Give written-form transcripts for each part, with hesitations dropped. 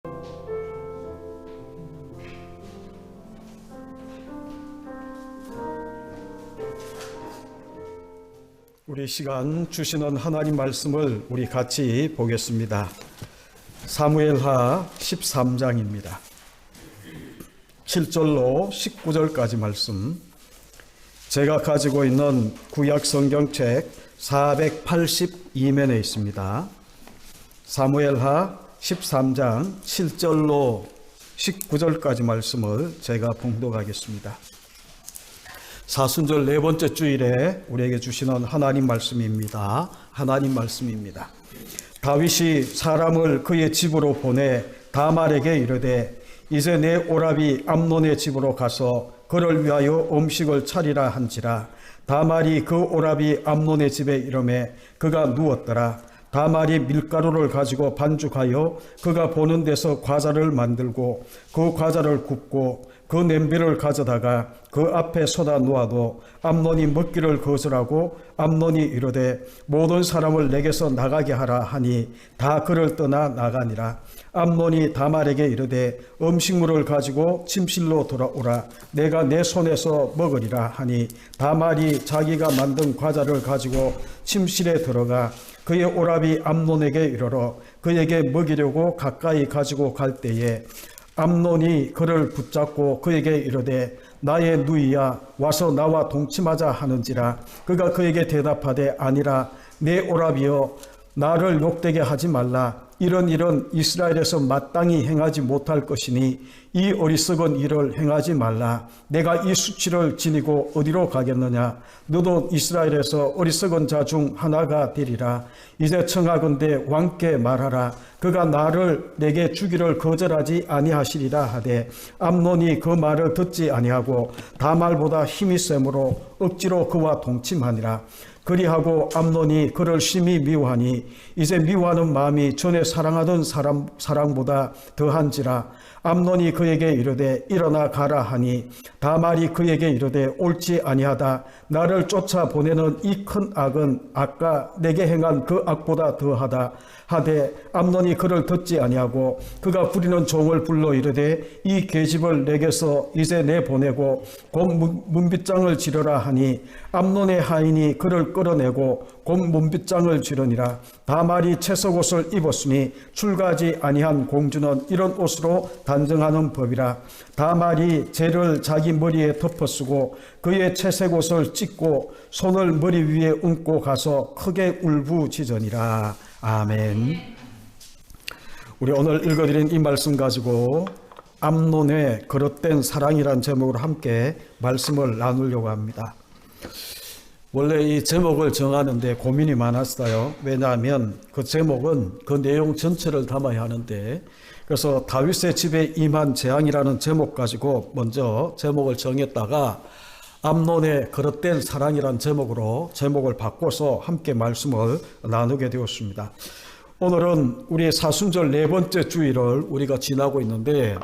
우리 시간 주시는 하나님 말씀을 우리 같이 보겠습니다. 사무엘하 13장입니다. 7절로 19절까지 말씀. 제가 가지고 있는 구약 성경책 482면에 있습니다. 사무엘하 13장 7절로 19절까지 말씀을 제가 봉독하겠습니다. 사순절 네 번째 주일에 우리에게 주시는 하나님 말씀입니다. 하나님 말씀입니다. 다윗이 사람을 그의 집으로 보내 다말에게 이르되 이제 내 오라비 암논의 집으로 가서 그를 위하여 음식을 차리라 한지라. 다말이 그 오라비 암논의 집에 이르매 그가 누웠더라. 다말이 밀가루를 가지고 반죽하여 그가 보는 데서 과자를 만들고 그 과자를 굽고 그 냄비를 가져다가 그 앞에 쏟아 놓아도 암논이 먹기를 거절하고 암논이 이르되 모든 사람을 내게서 나가게 하라 하니 다 그를 떠나 나가니라. 암논이 다말에게 이르되 음식물을 가지고 침실로 돌아오라. 내가 내 손에서 먹으리라 하니 다말이 자기가 만든 과자를 가지고 침실에 들어가 그의 오라비 암논에게 이르러 그에게 먹이려고 가까이 가지고 갈 때에 암논이 그를 붙잡고 그에게 이르되 나의 누이야 와서 나와 동침하자 하는지라. 그가 그에게 대답하되 아니라 내 오라비여 나를 욕되게 하지 말라. 이런 일은 이스라엘에서 마땅히 행하지 못할 것이니 이 어리석은 일을 행하지 말라. 내가 이 수치를 지니고 어디로 가겠느냐. 너도 이스라엘에서 어리석은 자 중 하나가 되리라. 이제 청하건대 왕께 말하라. 그가 나를 내게 주기를 거절하지 아니하시리라 하되 암논이 그 말을 듣지 아니하고 다말보다 힘이 세므로 억지로 그와 동침하니라. 그리하고 암논이 그를 심히 미워하니 이제 미워하는 마음이 전에 사랑하던 사랑보다 더한지라. 암논이 그에게 이르되 일어나 가라 하니 다말이 그에게 이르되 옳지 아니하다. 나를 쫓아보내는 이 큰 악은 아까 내게 행한 그 악보다 더하다 하되 암논이 그를 듣지 아니하고 그가 부리는 종을 불러 이르되 이 계집을 내게서 이제 내보내고 곧 문빗장을 지르라 하니 암논의 하인이 그를 끌어내고 곧 문빗장을 지르니라. 다말이 채석옷을 입었으니 출가하지 아니한 공주는 이런 옷으로 단정하는 법이라. 다말이 재를 자기 머리에 덮어쓰고 그의 채색옷을 찢고 손을 머리 위에 얹고 가서 크게 울부짖으니라. 아멘. 우리 오늘 읽어드린 이 말씀 가지고 암논의 그릇된 사랑이란 제목으로 함께 말씀을 나누려고 합니다. 원래 이 제목을 정하는데 고민이 많았어요. 왜냐하면 그 제목은 그 내용 전체를 담아야 하는데, 그래서 다윗의 집에 임한 재앙이라는 제목 가지고 먼저 제목을 정했다가 암논의 그릇된 사랑이라는 제목으로 제목을 바꿔서 함께 말씀을 나누게 되었습니다. 오늘은 우리 사순절 네 번째 주일을 우리가 지나고 있는데,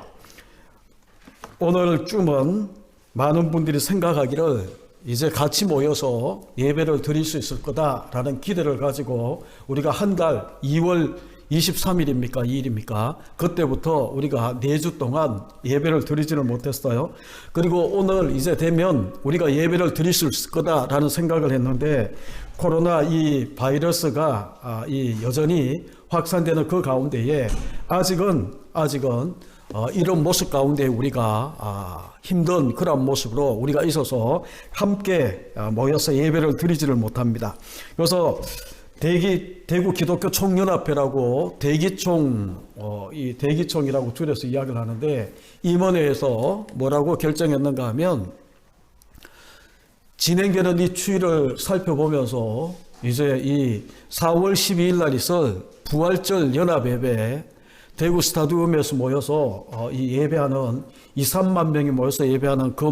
오늘 쯤은 많은 분들이 생각하기를 이제 같이 모여서 예배를 드릴 수 있을 거다라는 기대를 가지고 우리가 한 달 2월 23일입니까? 2일입니까? 그때부터 우리가 4주 동안 예배를 드리지를 못했어요. 그리고 오늘 이제 되면 우리가 예배를 드릴 수 있을 거다라는 생각을 했는데, 코로나 이 바이러스가 여전히 확산되는 그 가운데에 아직은 이런 모습 가운데 우리가 힘든 그런 모습으로 우리가 있어서 함께 모여서 예배를 드리지를 못합니다. 그래서 대구 기독교 총연합회라고 이 대기총이라고 줄여서 이야기를 하는데, 임원회에서 뭐라고 결정했는가 하면 진행되는 이 추이를 살펴보면서 이제 이 4월 12일 날 있을 부활절 연합예배 대구 스타디움에서 모여서 이 예배하는 2, 3만 명이 모여서 예배하는 그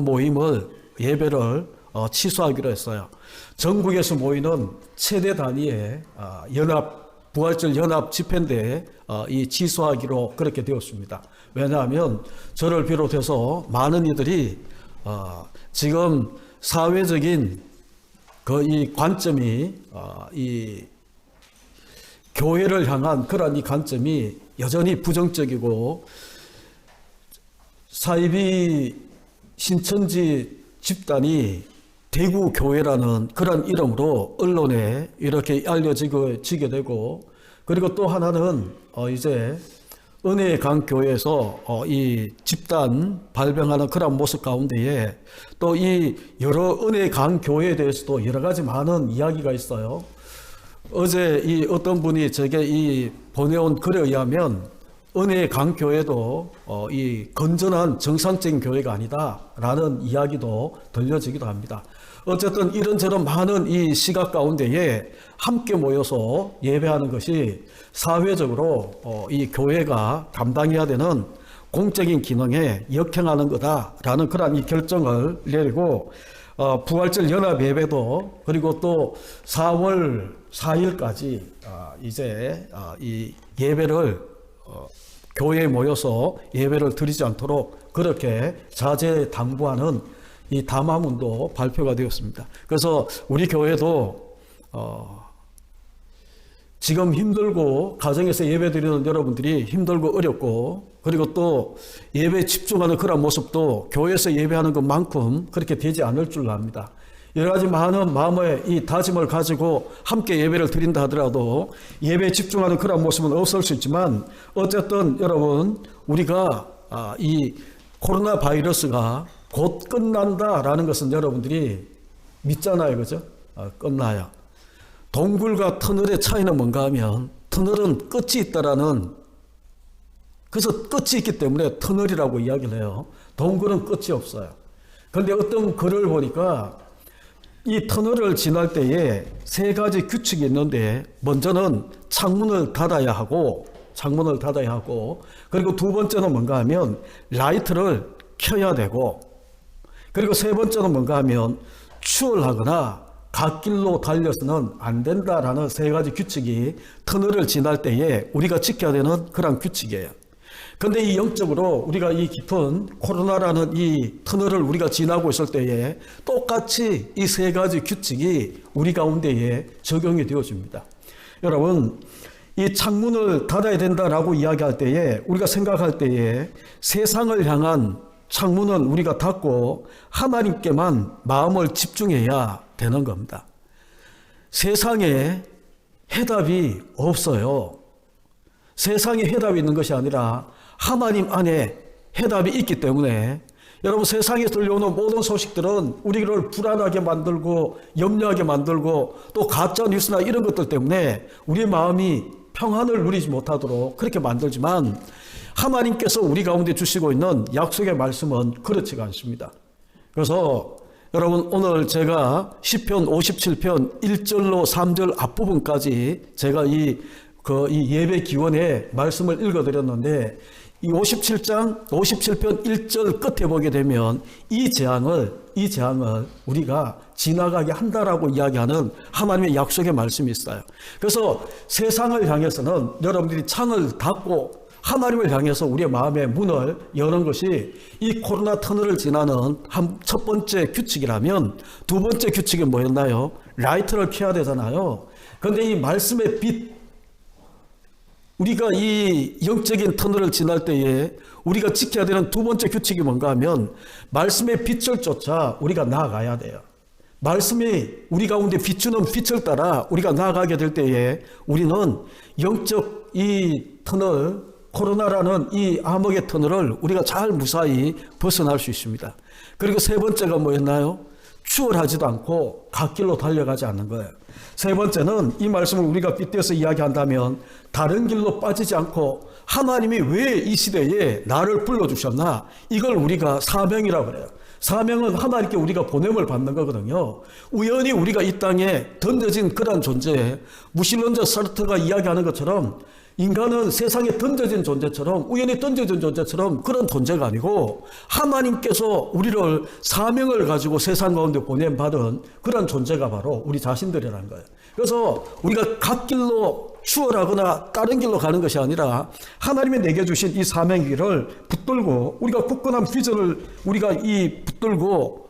예배를 취소하기로 했어요. 전국에서 모이는 최대 단위의 부활절 연합 집회인데 이 취소하기로 그렇게 되었습니다. 왜냐하면 저를 비롯해서 많은 이들이 지금 사회적인 이 관점이 이 교회를 향한 그런 이 관점이 여전히 부정적이고 사이비 신천지 집단이 대구교회라는 그런 이름으로 언론에 이렇게 알려지게 되고, 그리고 또 하나는 이제 은혜의 강 교회에서 이 집단 발병하는 그런 모습 가운데에 또 이 여러 은혜의 강 교회에 대해서도 여러 가지 많은 이야기가 있어요. 어제 이 어떤 분이 제게 이 보내온 글에 의하면 은혜의 강 교회도 이 건전한 정상적인 교회가 아니다라는 이야기도 들려지기도 합니다. 어쨌든 이런저런 많은 이 시각 가운데에 함께 모여서 예배하는 것이 사회적으로 이 교회가 감당해야 되는 공적인 기능에 역행하는 거다라는 그런 이 결정을 내리고, 부활절 연합 예배도 그리고 또 4월 4일까지 이제 이 예배를 교회에 모여서 예배를 드리지 않도록 그렇게 자제당부하는 이 담화문도 발표가 되었습니다. 그래서 우리 교회도 지금 힘들고 가정에서 예배 드리는 여러분들이 힘들고 어렵고, 그리고 또 예배에 집중하는 그런 모습도 교회에서 예배하는 것만큼 그렇게 되지 않을 줄 압니다. 여러 가지 많은 마음의 이 다짐을 가지고 함께 예배를 드린다 하더라도 예배에 집중하는 그런 모습은 없을 수 있지만, 어쨌든 여러분, 우리가 이 코로나 바이러스가 곧 끝난다라는 것은 여러분들이 믿잖아요. 그죠? 끝나요. 동굴과 터널의 차이는 뭔가 하면 터널은 끝이 있다라는, 그래서 끝이 있기 때문에 터널이라고 이야기를 해요. 동굴은 끝이 없어요. 그런데 어떤 글을 보니까 이 터널을 지날 때에 세 가지 규칙이 있는데, 먼저는 창문을 닫아야 하고, 그리고 두 번째는 뭔가 하면 라이트를 켜야 되고, 그리고 세 번째는 뭔가 하면 추월하거나 갓길로 달려서는 안 된다라는 세 가지 규칙이 터널을 지날 때에 우리가 지켜야 되는 그런 규칙이에요. 그런데 이 영적으로 우리가 이 깊은 코로나라는 이 터널을 우리가 지나고 있을 때에 똑같이 이 세 가지 규칙이 우리 가운데에 적용이 되어집니다. 여러분, 이 창문을 닫아야 된다라고 이야기할 때에, 우리가 생각할 때에 세상을 향한 창문은 우리가 닫고 하나님께만 마음을 집중해야 되는 겁니다. 세상에 해답이 없어요. 세상에 해답이 있는 것이 아니라 하나님 안에 해답이 있기 때문에, 여러분, 세상에 들려오는 모든 소식들은 우리를 불안하게 만들고 염려하게 만들고 또 가짜 뉴스나 이런 것들 때문에 우리 마음이 평안을 누리지 못하도록 그렇게 만들지만, 하나님께서 우리 가운데 주시고 있는 약속의 말씀은 그렇지가 않습니다. 그래서 여러분, 오늘 제가 시편 57편 1절로 3절 앞부분까지 제가 이 예배 기원의 말씀을 읽어드렸는데, 이 57편 1절 끝에 보게 되면 이 재앙을 우리가 지나가게 한다라고 이야기하는 하나님의 약속의 말씀이 있어요. 그래서 세상을 향해서는 여러분들이 창을 닫고 하나님을 향해서 우리의 마음의 문을 여는 것이 이 코로나 터널을 지나는 첫 번째 규칙이라면, 두 번째 규칙이 뭐였나요? 라이트를 켜야 되잖아요. 그런데 이 말씀의 빛, 우리가 이 영적인 터널을 지날 때에 우리가 지켜야 되는 두 번째 규칙이 뭔가 하면, 말씀의 빛을 쫓아 우리가 나아가야 돼요. 말씀이 우리 가운데 비추는 빛을 따라 우리가 나아가게 될 때에 우리는 영적 이 터널, 코로나라는 이 암흑의 터널을 우리가 잘 무사히 벗어날 수 있습니다. 그리고 세 번째가 뭐였나요? 추월하지도 않고 갓길로 달려가지 않는 거예요. 세 번째는 이 말씀을 우리가 빗대어서 이야기한다면, 다른 길로 빠지지 않고 하나님이 왜 이 시대에 나를 불러주셨나, 이걸 우리가 사명이라고 그래요. 사명은 하나님께 우리가 보냄을 받는 거거든요. 우연히 우리가 이 땅에 던져진 그런 존재, 무신론자 사르트가 이야기하는 것처럼 인간은 세상에 던져진 존재처럼, 우연히 던져진 존재처럼 그런 존재가 아니고, 하나님께서 우리를 사명을 가지고 세상 가운데 보냄받은 그런 존재가 바로 우리 자신들이라는 거예요. 그래서 우리가 갓길로 추월하거나 다른 길로 가는 것이 아니라 하나님이 내게 주신 이 사명의 길을 붙들고, 우리가 굳건한 비전을 우리가 붙들고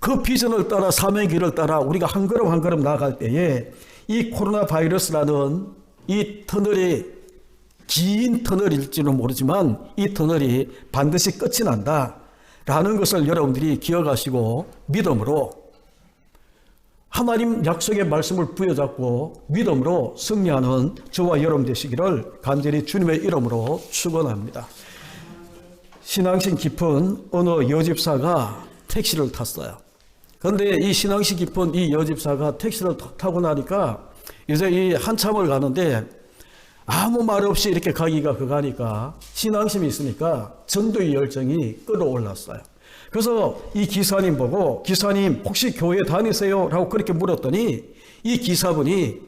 그 비전을 따라, 사명의 길을 따라 우리가 한 걸음 한 걸음 나아갈 때에 이 코로나 바이러스라는 이 터널이 긴 터널일지는 모르지만 이 터널이 반드시 끝이 난다라는 것을 여러분들이 기억하시고 믿음으로 하나님 약속의 말씀을 부여잡고 믿음으로 승리하는 저와 여러분 되시기를 간절히 주님의 이름으로 축원합니다. 신앙심 깊은 어느 여집사가 택시를 탔어요. 그런데 이 신앙심 깊은 이 여집사가 택시를 타고 나니까 이제 이 한참을 가는데 아무 말 없이 이렇게 가기가 그가니까 신앙심이 있으니까 전도의 열정이 끌어올랐어요. 그래서 이 기사님 보고 기사님 혹시 교회 다니세요? 라고 그렇게 물었더니 이 기사분이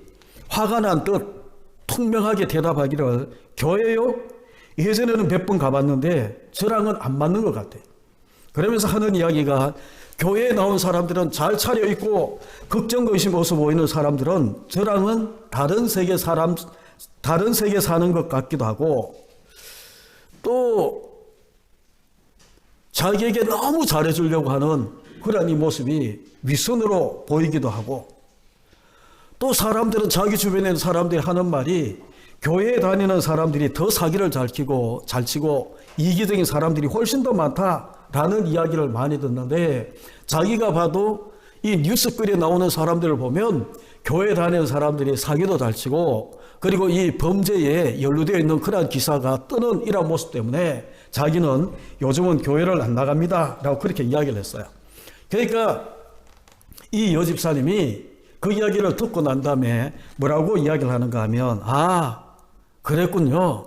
화가 난 듯 통명하게 대답하기를 교회요? 예전에는 몇 번 가봤는데 저랑은 안 맞는 것 같아요. 그러면서 하는 이야기가 교회에 나온 사람들은 잘 차려입고 걱정거심 없어 보이는 사람들은 저랑은 다른 세계 사는 것 같기도 하고 또 자기에게 너무 잘해주려고 하는 그런 이 모습이 윗선으로 보이기도 하고 또 사람들은 자기 주변에 있는 사람들이 하는 말이 교회에 다니는 사람들이 더 사기를 잘 치고 이기적인 사람들이 훨씬 더 많다라는 이야기를 많이 듣는데 자기가 봐도 이 뉴스글에 나오는 사람들을 보면 교회 다니는 사람들이 사기도 잘 치고 그리고 이 범죄에 연루되어 있는 그러한 기사가 뜨는 이런 모습 때문에 자기는 요즘은 교회를 안 나갑니다 라고 그렇게 이야기를 했어요. 그러니까 이 여집사님이 그 이야기를 듣고 난 다음에 뭐라고 이야기를 하는가 하면 그랬군요.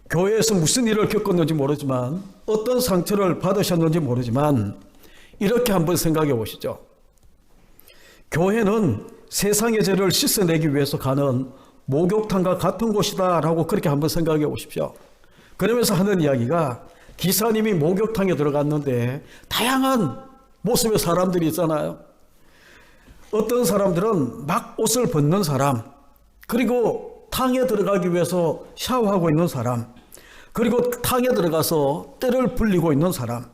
교회에서 무슨 일을 겪었는지 모르지만 어떤 상처를 받으셨는지 모르지만 이렇게 한번 생각해 보시죠. 교회는 세상의 죄를 씻어내기 위해서 가는 목욕탕과 같은 곳이다라고 그렇게 한번 생각해 보십시오. 그러면서 하는 이야기가 기사님이 목욕탕에 들어갔는데 다양한 모습의 사람들이 있잖아요. 어떤 사람들은 막 옷을 벗는 사람, 그리고 탕에 들어가기 위해서 샤워하고 있는 사람, 그리고 탕에 들어가서 때를 불리고 있는 사람,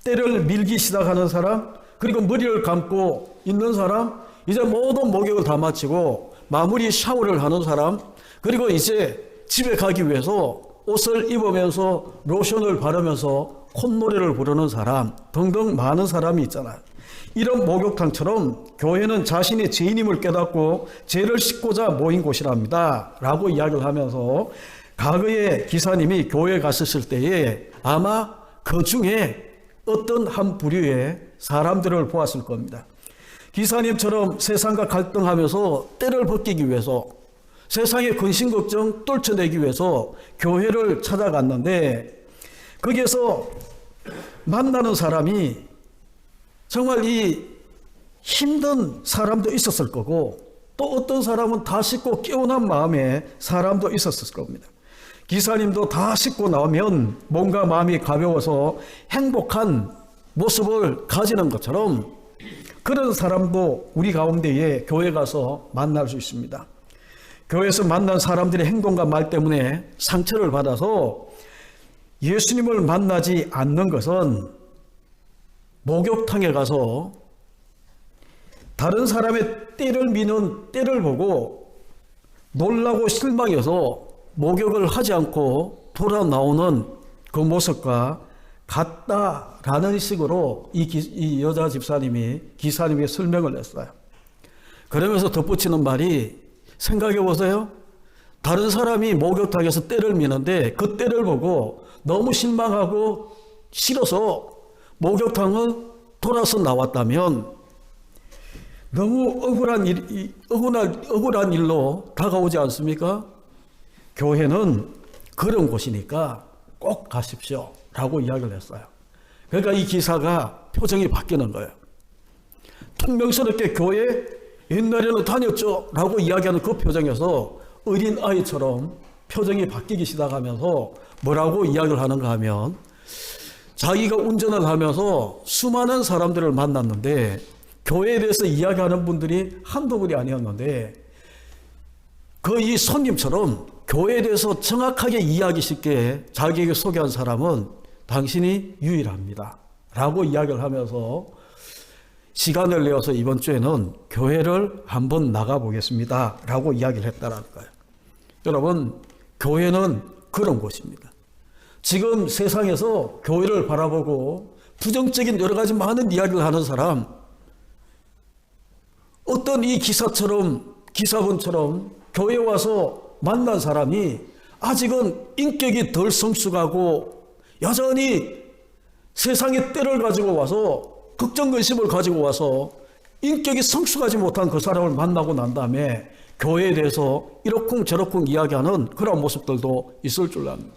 때를 밀기 시작하는 사람, 그리고 머리를 감고 있는 사람, 이제 모든 목욕을 다 마치고 마무리 샤워를 하는 사람, 그리고 이제 집에 가기 위해서 옷을 입으면서 로션을 바르면서 콧노래를 부르는 사람 등등 많은 사람이 있잖아요. 이런 목욕탕처럼 교회는 자신의 죄인임을 깨닫고 죄를 씻고자 모인 곳이랍니다 라고 이야기를 하면서 과거에 기사님이 교회에 갔었을 때에 아마 그 중에 어떤 한 부류의 사람들을 보았을 겁니다. 기사님처럼 세상과 갈등하면서 때를 벗기기 위해서 세상의 근심 걱정 떨쳐내기 위해서 교회를 찾아갔는데 거기에서 만나는 사람이 정말 이 힘든 사람도 있었을 거고 또 어떤 사람은 다 씻고 깨어난 마음의 사람도 있었을 겁니다. 기사님도 다 씻고 나오면 뭔가 마음이 가벼워서 행복한 모습을 가지는 것처럼 그런 사람도 우리 가운데에 교회 가서 만날 수 있습니다. 교회에서 만난 사람들의 행동과 말 때문에 상처를 받아서 예수님을 만나지 않는 것은 목욕탕에 가서 다른 사람의 때를 미는 때를 보고 놀라고 실망해서 목욕을 하지 않고 돌아 나오는 그 모습과 같다라는 식으로 이 여자 집사님이 기사님에게 설명을 했어요. 그러면서 덧붙이는 말이 생각해 보세요. 다른 사람이 목욕탕에서 때를 미는데 그 때를 보고 너무 실망하고 싫어서 목욕탕을 돌아서 나왔다면 너무 억울한 일로 다가오지 않습니까? 교회는 그런 곳이니까 꼭 가십시오 라고 이야기를 했어요. 그러니까 이 기사가 표정이 바뀌는 거예요. 퉁명스럽게 교회 옛날에는 다녔죠 라고 이야기하는 그 표정에서 어린아이처럼 표정이 바뀌기 시작하면서 뭐라고 이야기를 하는가 하면 자기가 운전을 하면서 수많은 사람들을 만났는데 교회에 대해서 이야기하는 분들이 한두 분이 아니었는데 그 이 손님처럼 교회에 대해서 정확하게 이해하기 쉽게 자기에게 소개한 사람은 당신이 유일합니다 라고 이야기를 하면서 시간을 내어서 이번 주에는 교회를 한번 나가보겠습니다 라고 이야기를 했다는 거예요. 여러분, 교회는 그런 곳입니다. 지금 세상에서 교회를 바라보고 부정적인 여러 가지 많은 이야기를 하는 사람, 어떤 이 기사분처럼 교회에 와서 만난 사람이 아직은 인격이 덜 성숙하고 여전히 세상의 때를 가지고 와서 걱정근심을 가지고 와서 인격이 성숙하지 못한 그 사람을 만나고 난 다음에 교회에 대해서 이러쿵저러쿵 이야기하는 그런 모습들도 있을 줄 압니다.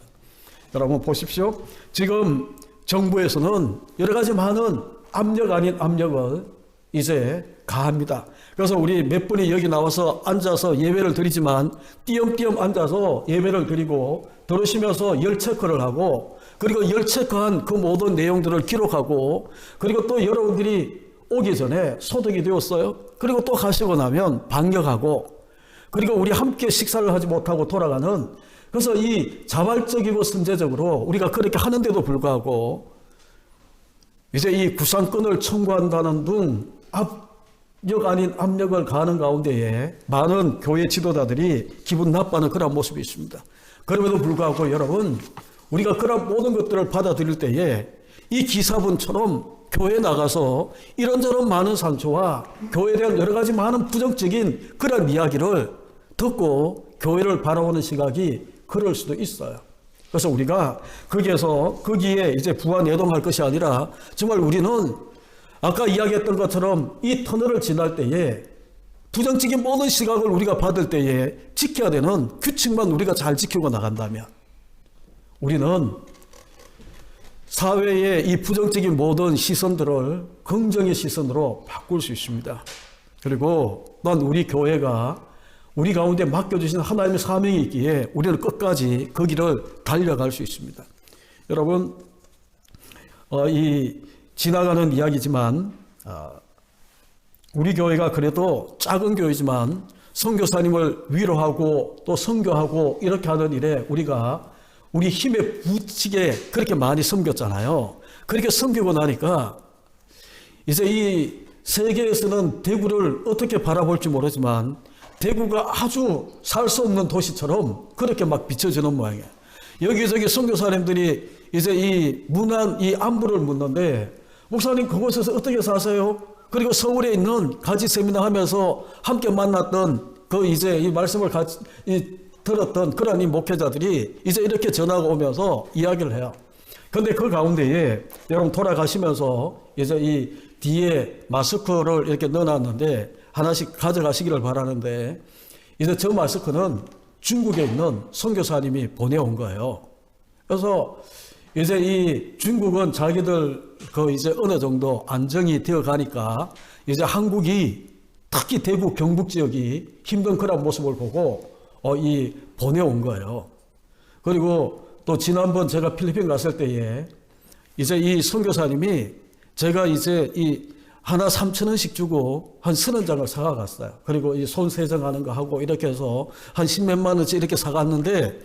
여러분 보십시오. 지금 정부에서는 여러 가지 많은 압력 아닌 압력을 이제 가합니다. 그래서 우리 몇 분이 여기 나와서 앉아서 예배를 드리지만 띄엄띄엄 앉아서 예배를 드리고 들으시면서 열 체크를 하고 그리고 열 체크한 그 모든 내용들을 기록하고 그리고 또 여러분들이 오기 전에 소독이 되었어요. 그리고 또 가시고 나면 반격하고 그리고 우리 함께 식사를 하지 못하고 돌아가는 그래서 이 자발적이고 선제적으로 우리가 그렇게 하는데도 불구하고 이제 이 구상권을 청구한다는 등 압력 아닌 압력을 가하는 가운데에 많은 교회 지도자들이 기분 나빠하는 그런 모습이 있습니다. 그럼에도 불구하고 여러분 우리가 그런 모든 것들을 받아들일 때에 이 기사분처럼 교회에 나가서 이런저런 많은 상처와 교회에 대한 여러 가지 많은 부정적인 그런 이야기를 듣고 교회를 바라보는 시각이 그럴 수도 있어요. 그래서 우리가 거기에 이제 부안해동할 것이 아니라 정말 우리는 아까 이야기했던 것처럼 이 터널을 지날 때에 부정적인 모든 시각을 우리가 받을 때에 지켜야 되는 규칙만 우리가 잘 지키고 나간다면 우리는 사회의 이 부정적인 모든 시선들을 긍정의 시선으로 바꿀 수 있습니다. 그리고 또한 우리 교회가 우리 가운데 맡겨주신 하나님의 사명이 있기에 우리는 끝까지 그 길을 달려갈 수 있습니다. 여러분, 이 지나가는 이야기지만 우리 교회가 그래도 작은 교회지만 선교사님을 위로하고 또 선교하고 이렇게 하는 일에 우리가 우리 힘에 부치게 그렇게 많이 섬겼잖아요. 그렇게 섬기고 나니까 이제 이 세계에서는 대구를 어떻게 바라볼지 모르지만 대구가 아주 살 수 없는 도시처럼 그렇게 막 비춰지는 모양이에요. 여기저기 선교사님들이 이제 이 문안, 이 안부를 묻는데 목사님 그곳에서 어떻게 사세요? 그리고 서울에 있는 가지 세미나 하면서 함께 만났던 그 이제 이 말씀을 들었던 그런 이 목회자들이 이제 이렇게 전화가 오면서 이야기를 해요. 근데 그 가운데에 여러분 돌아가시면서 이제 이 뒤에 마스크를 이렇게 넣어놨는데 하나씩 가져가시기를 바라는데 이제 저 마스크는 중국에 있는 선교사님이 보내온 거예요. 그래서 이제 이 중국은 자기들 그 이제 어느 정도 안정이 되어 가니까 이제 한국이 특히 대구 경북 지역이 힘든 그런 모습을 보고 이 보내온 거예요. 그리고 또 지난번 제가 필리핀 갔을 때에 이제 이 선교사님이 제가 이제 이 하나 3,000원씩 주고 한 30장을 사가 갔어요. 그리고 이 손 세정하는 거 하고 이렇게 해서 한 10몇만 원치 이렇게 사갔는데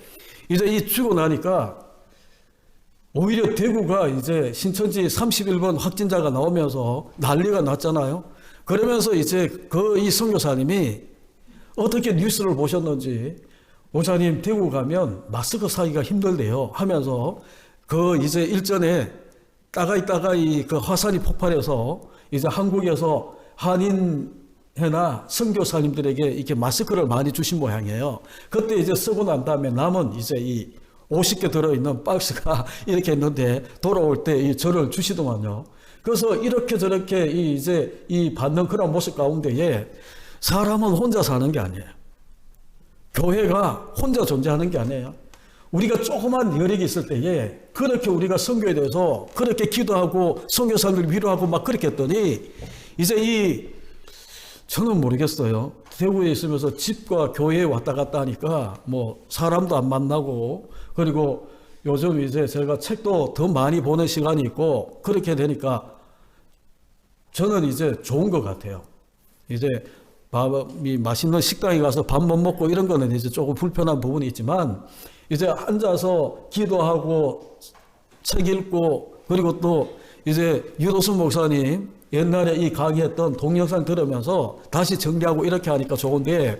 이제 이 주고 나니까 오히려 대구가 이제 신천지 31번 확진자가 나오면서 난리가 났잖아요. 그러면서 이제 그 이 선교사님이 어떻게 뉴스를 보셨는지 목사님 대구 가면 마스크 사기가 힘들대요 하면서 그 이제 일전에 따가이 그 화산이 폭발해서 이제 한국에서 한인회나 선교사님들에게 이렇게 마스크를 많이 주신 모양이에요. 그때 이제 쓰고 난 다음에 남은 이제 이 50개 들어있는 박스가 이렇게 있는데 돌아올 때 이 저를 주시더만요. 그래서 이렇게 저렇게 이제 이 받는 그런 모습 가운데에 사람은 혼자 사는 게 아니에요. 교회가 혼자 존재하는 게 아니에요. 우리가 조그만 여력이 있을 때에 그렇게 우리가 선교에 대해서 그렇게 기도하고 선교사님들 위로하고 막 그렇게 했더니 이제 저는 모르겠어요. 대구에 있으면서 집과 교회에 왔다 갔다 하니까 뭐 사람도 안 만나고 그리고 요즘 이제 제가 책도 더 많이 보는 시간이 있고 그렇게 되니까 저는 이제 좋은 것 같아요. 이제 맛있는 식당에 가서 밥 못 먹고 이런 거는 이제 조금 불편한 부분이 있지만 이제 앉아서 기도하고 책 읽고 그리고 또 이제 유도순 목사님 옛날에 이 강의했던 동영상 들으면서 다시 정리하고 이렇게 하니까 좋은데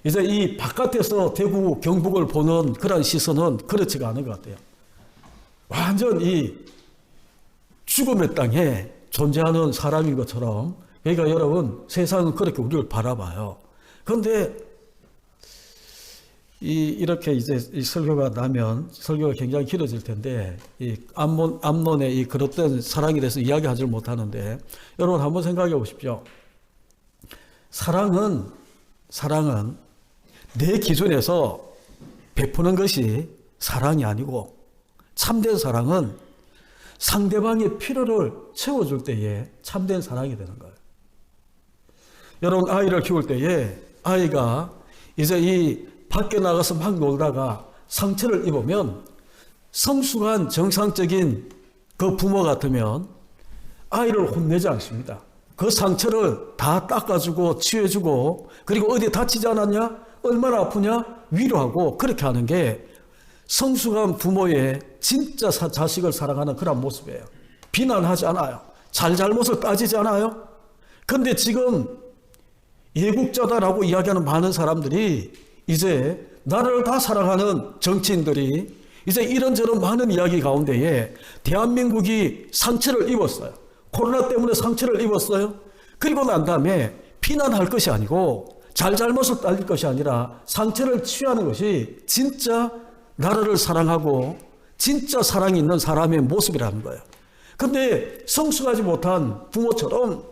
이제 이 바깥에서 대구 경북을 보는 그런 시선은 그렇지가 않은 것 같아요. 완전 이 죽음의 땅에 존재하는 사람인 것처럼, 그러니까 여러분 세상은 그렇게 우리를 바라봐요. 그런데 이렇게 이제 이 설교가 나면 설교가 굉장히 길어질 텐데, 이 암론의 이 그릇된 사랑에 대해서 이야기하지 못하는데, 여러분 한번 생각해 보십시오. 사랑은 내 기준에서 베푸는 것이 사랑이 아니고, 참된 사랑은 상대방의 필요를 채워줄 때에 참된 사랑이 되는 거예요. 여러분 아이를 키울 때에 아이가 이제 이 밖에 나가서 막 놀다가 상처를 입으면 성숙한 정상적인 그 부모 같으면 아이를 혼내지 않습니다. 그 상처를 다 닦아주고 치유해주고, 그리고 어디 다치지 않았냐? 얼마나 아프냐? 위로하고, 그렇게 하는 게 성숙한 부모의 진짜 자식을 사랑하는 그런 모습이에요. 비난하지 않아요. 잘못을 따지지 않아요. 그런데 지금 예국자다라고 이야기하는 많은 사람들이, 이제 나라를 다 사랑하는 정치인들이 이제 이런저런 많은 이야기 가운데에 대한민국이 상처를 입었어요. 코로나 때문에 상처를 입었어요. 그리고 난 다음에 비난할 것이 아니고 잘못을 따질 것이 아니라 상처를 치유하는 것이 진짜 나라를 사랑하고 진짜 사랑이 있는 사람의 모습이라는 거예요. 근데 성숙하지 못한 부모처럼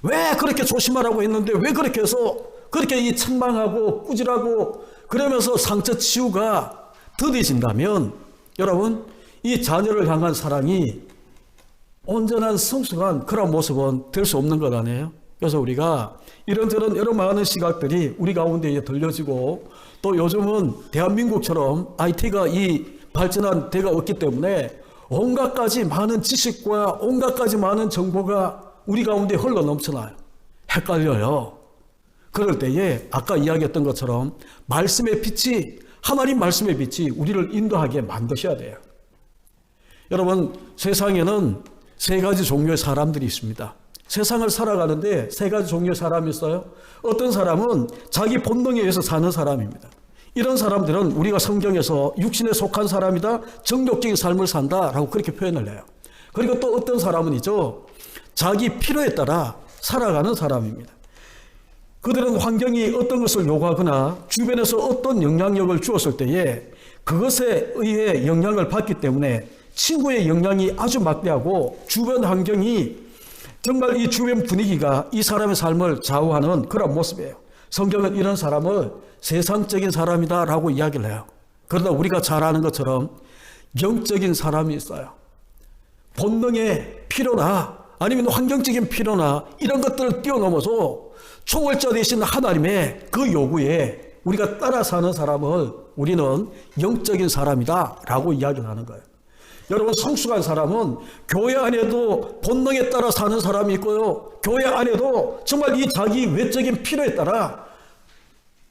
왜 그렇게 조심하라고 했는데 왜 그렇게 해서 그렇게 이 책망하고 꾸질하고 그러면서 상처 치유가 더뎌진다면, 여러분 이 자녀를 향한 사랑이 온전한 성숙한 그런 모습은 될 수 없는 것 아니에요? 그래서 우리가 이런저런 여러 많은 시각들이 우리 가운데 들려지고, 또 요즘은 대한민국처럼 IT가 이 발전한 데가 없기 때문에 온갖 가지 많은 지식과 온갖 가지 많은 정보가 우리 가운데 흘러 넘쳐나요. 헷갈려요. 그럴 때에 아까 이야기했던 것처럼 말씀의 빛이, 하나님 말씀의 빛이 우리를 인도하게 만드셔야 돼요. 여러분 세상에는 세 가지 종류의 사람들이 있습니다. 세상을 살아가는데 세 가지 종류의 사람이 있어요. 어떤 사람은 자기 본능에 의해서 사는 사람입니다. 이런 사람들은 우리가 성경에서 육신에 속한 사람이다, 정욕적인 삶을 산다라고 그렇게 표현을 해요. 그리고 또 어떤 사람은 있죠, 자기 필요에 따라 살아가는 사람입니다. 그들은 환경이 어떤 것을 요구하거나 주변에서 어떤 영향력을 주었을 때에 그것에 의해 영향을 받기 때문에 친구의 영향이 아주 막대하고 주변 환경이 정말 이 주변 분위기가 이 사람의 삶을 좌우하는 그런 모습이에요. 성경은 이런 사람을 세상적인 사람이다라고 이야기를 해요. 그러나 우리가 잘 아는 것처럼 영적인 사람이 있어요. 본능의 필요나 아니면 환경적인 필요나 이런 것들을 뛰어넘어서 초월자 되신 하나님의 그 요구에 우리가 따라 사는 사람을 우리는 영적인 사람이다 라고 이야기를 하는 거예요. 여러분 성숙한 사람은 교회 안에도 본능에 따라 사는 사람이 있고요, 교회 안에도 정말 이 자기 외적인 필요에 따라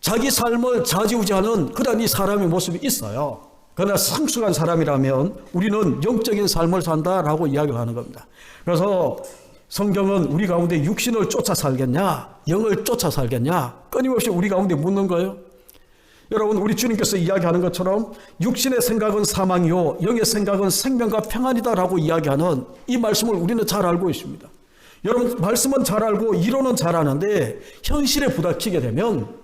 자기 삶을 좌지우지하는 그런 이 사람의 모습이 있어요. 그러나 성숙한 사람이라면 우리는 영적인 삶을 산다라고 이야기를 하는 겁니다. 그래서 성경은 우리 가운데 육신을 쫓아 살겠냐, 영을 쫓아 살겠냐, 끊임없이 우리 가운데 묻는 거예요. 여러분 우리 주님께서 이야기하는 것처럼 육신의 생각은 사망이요 영의 생각은 생명과 평안이다라고 이야기하는 이 말씀을 우리는 잘 알고 있습니다. 여러분 말씀은 잘 알고 이론은 잘 아는데 현실에 부닥치게 되면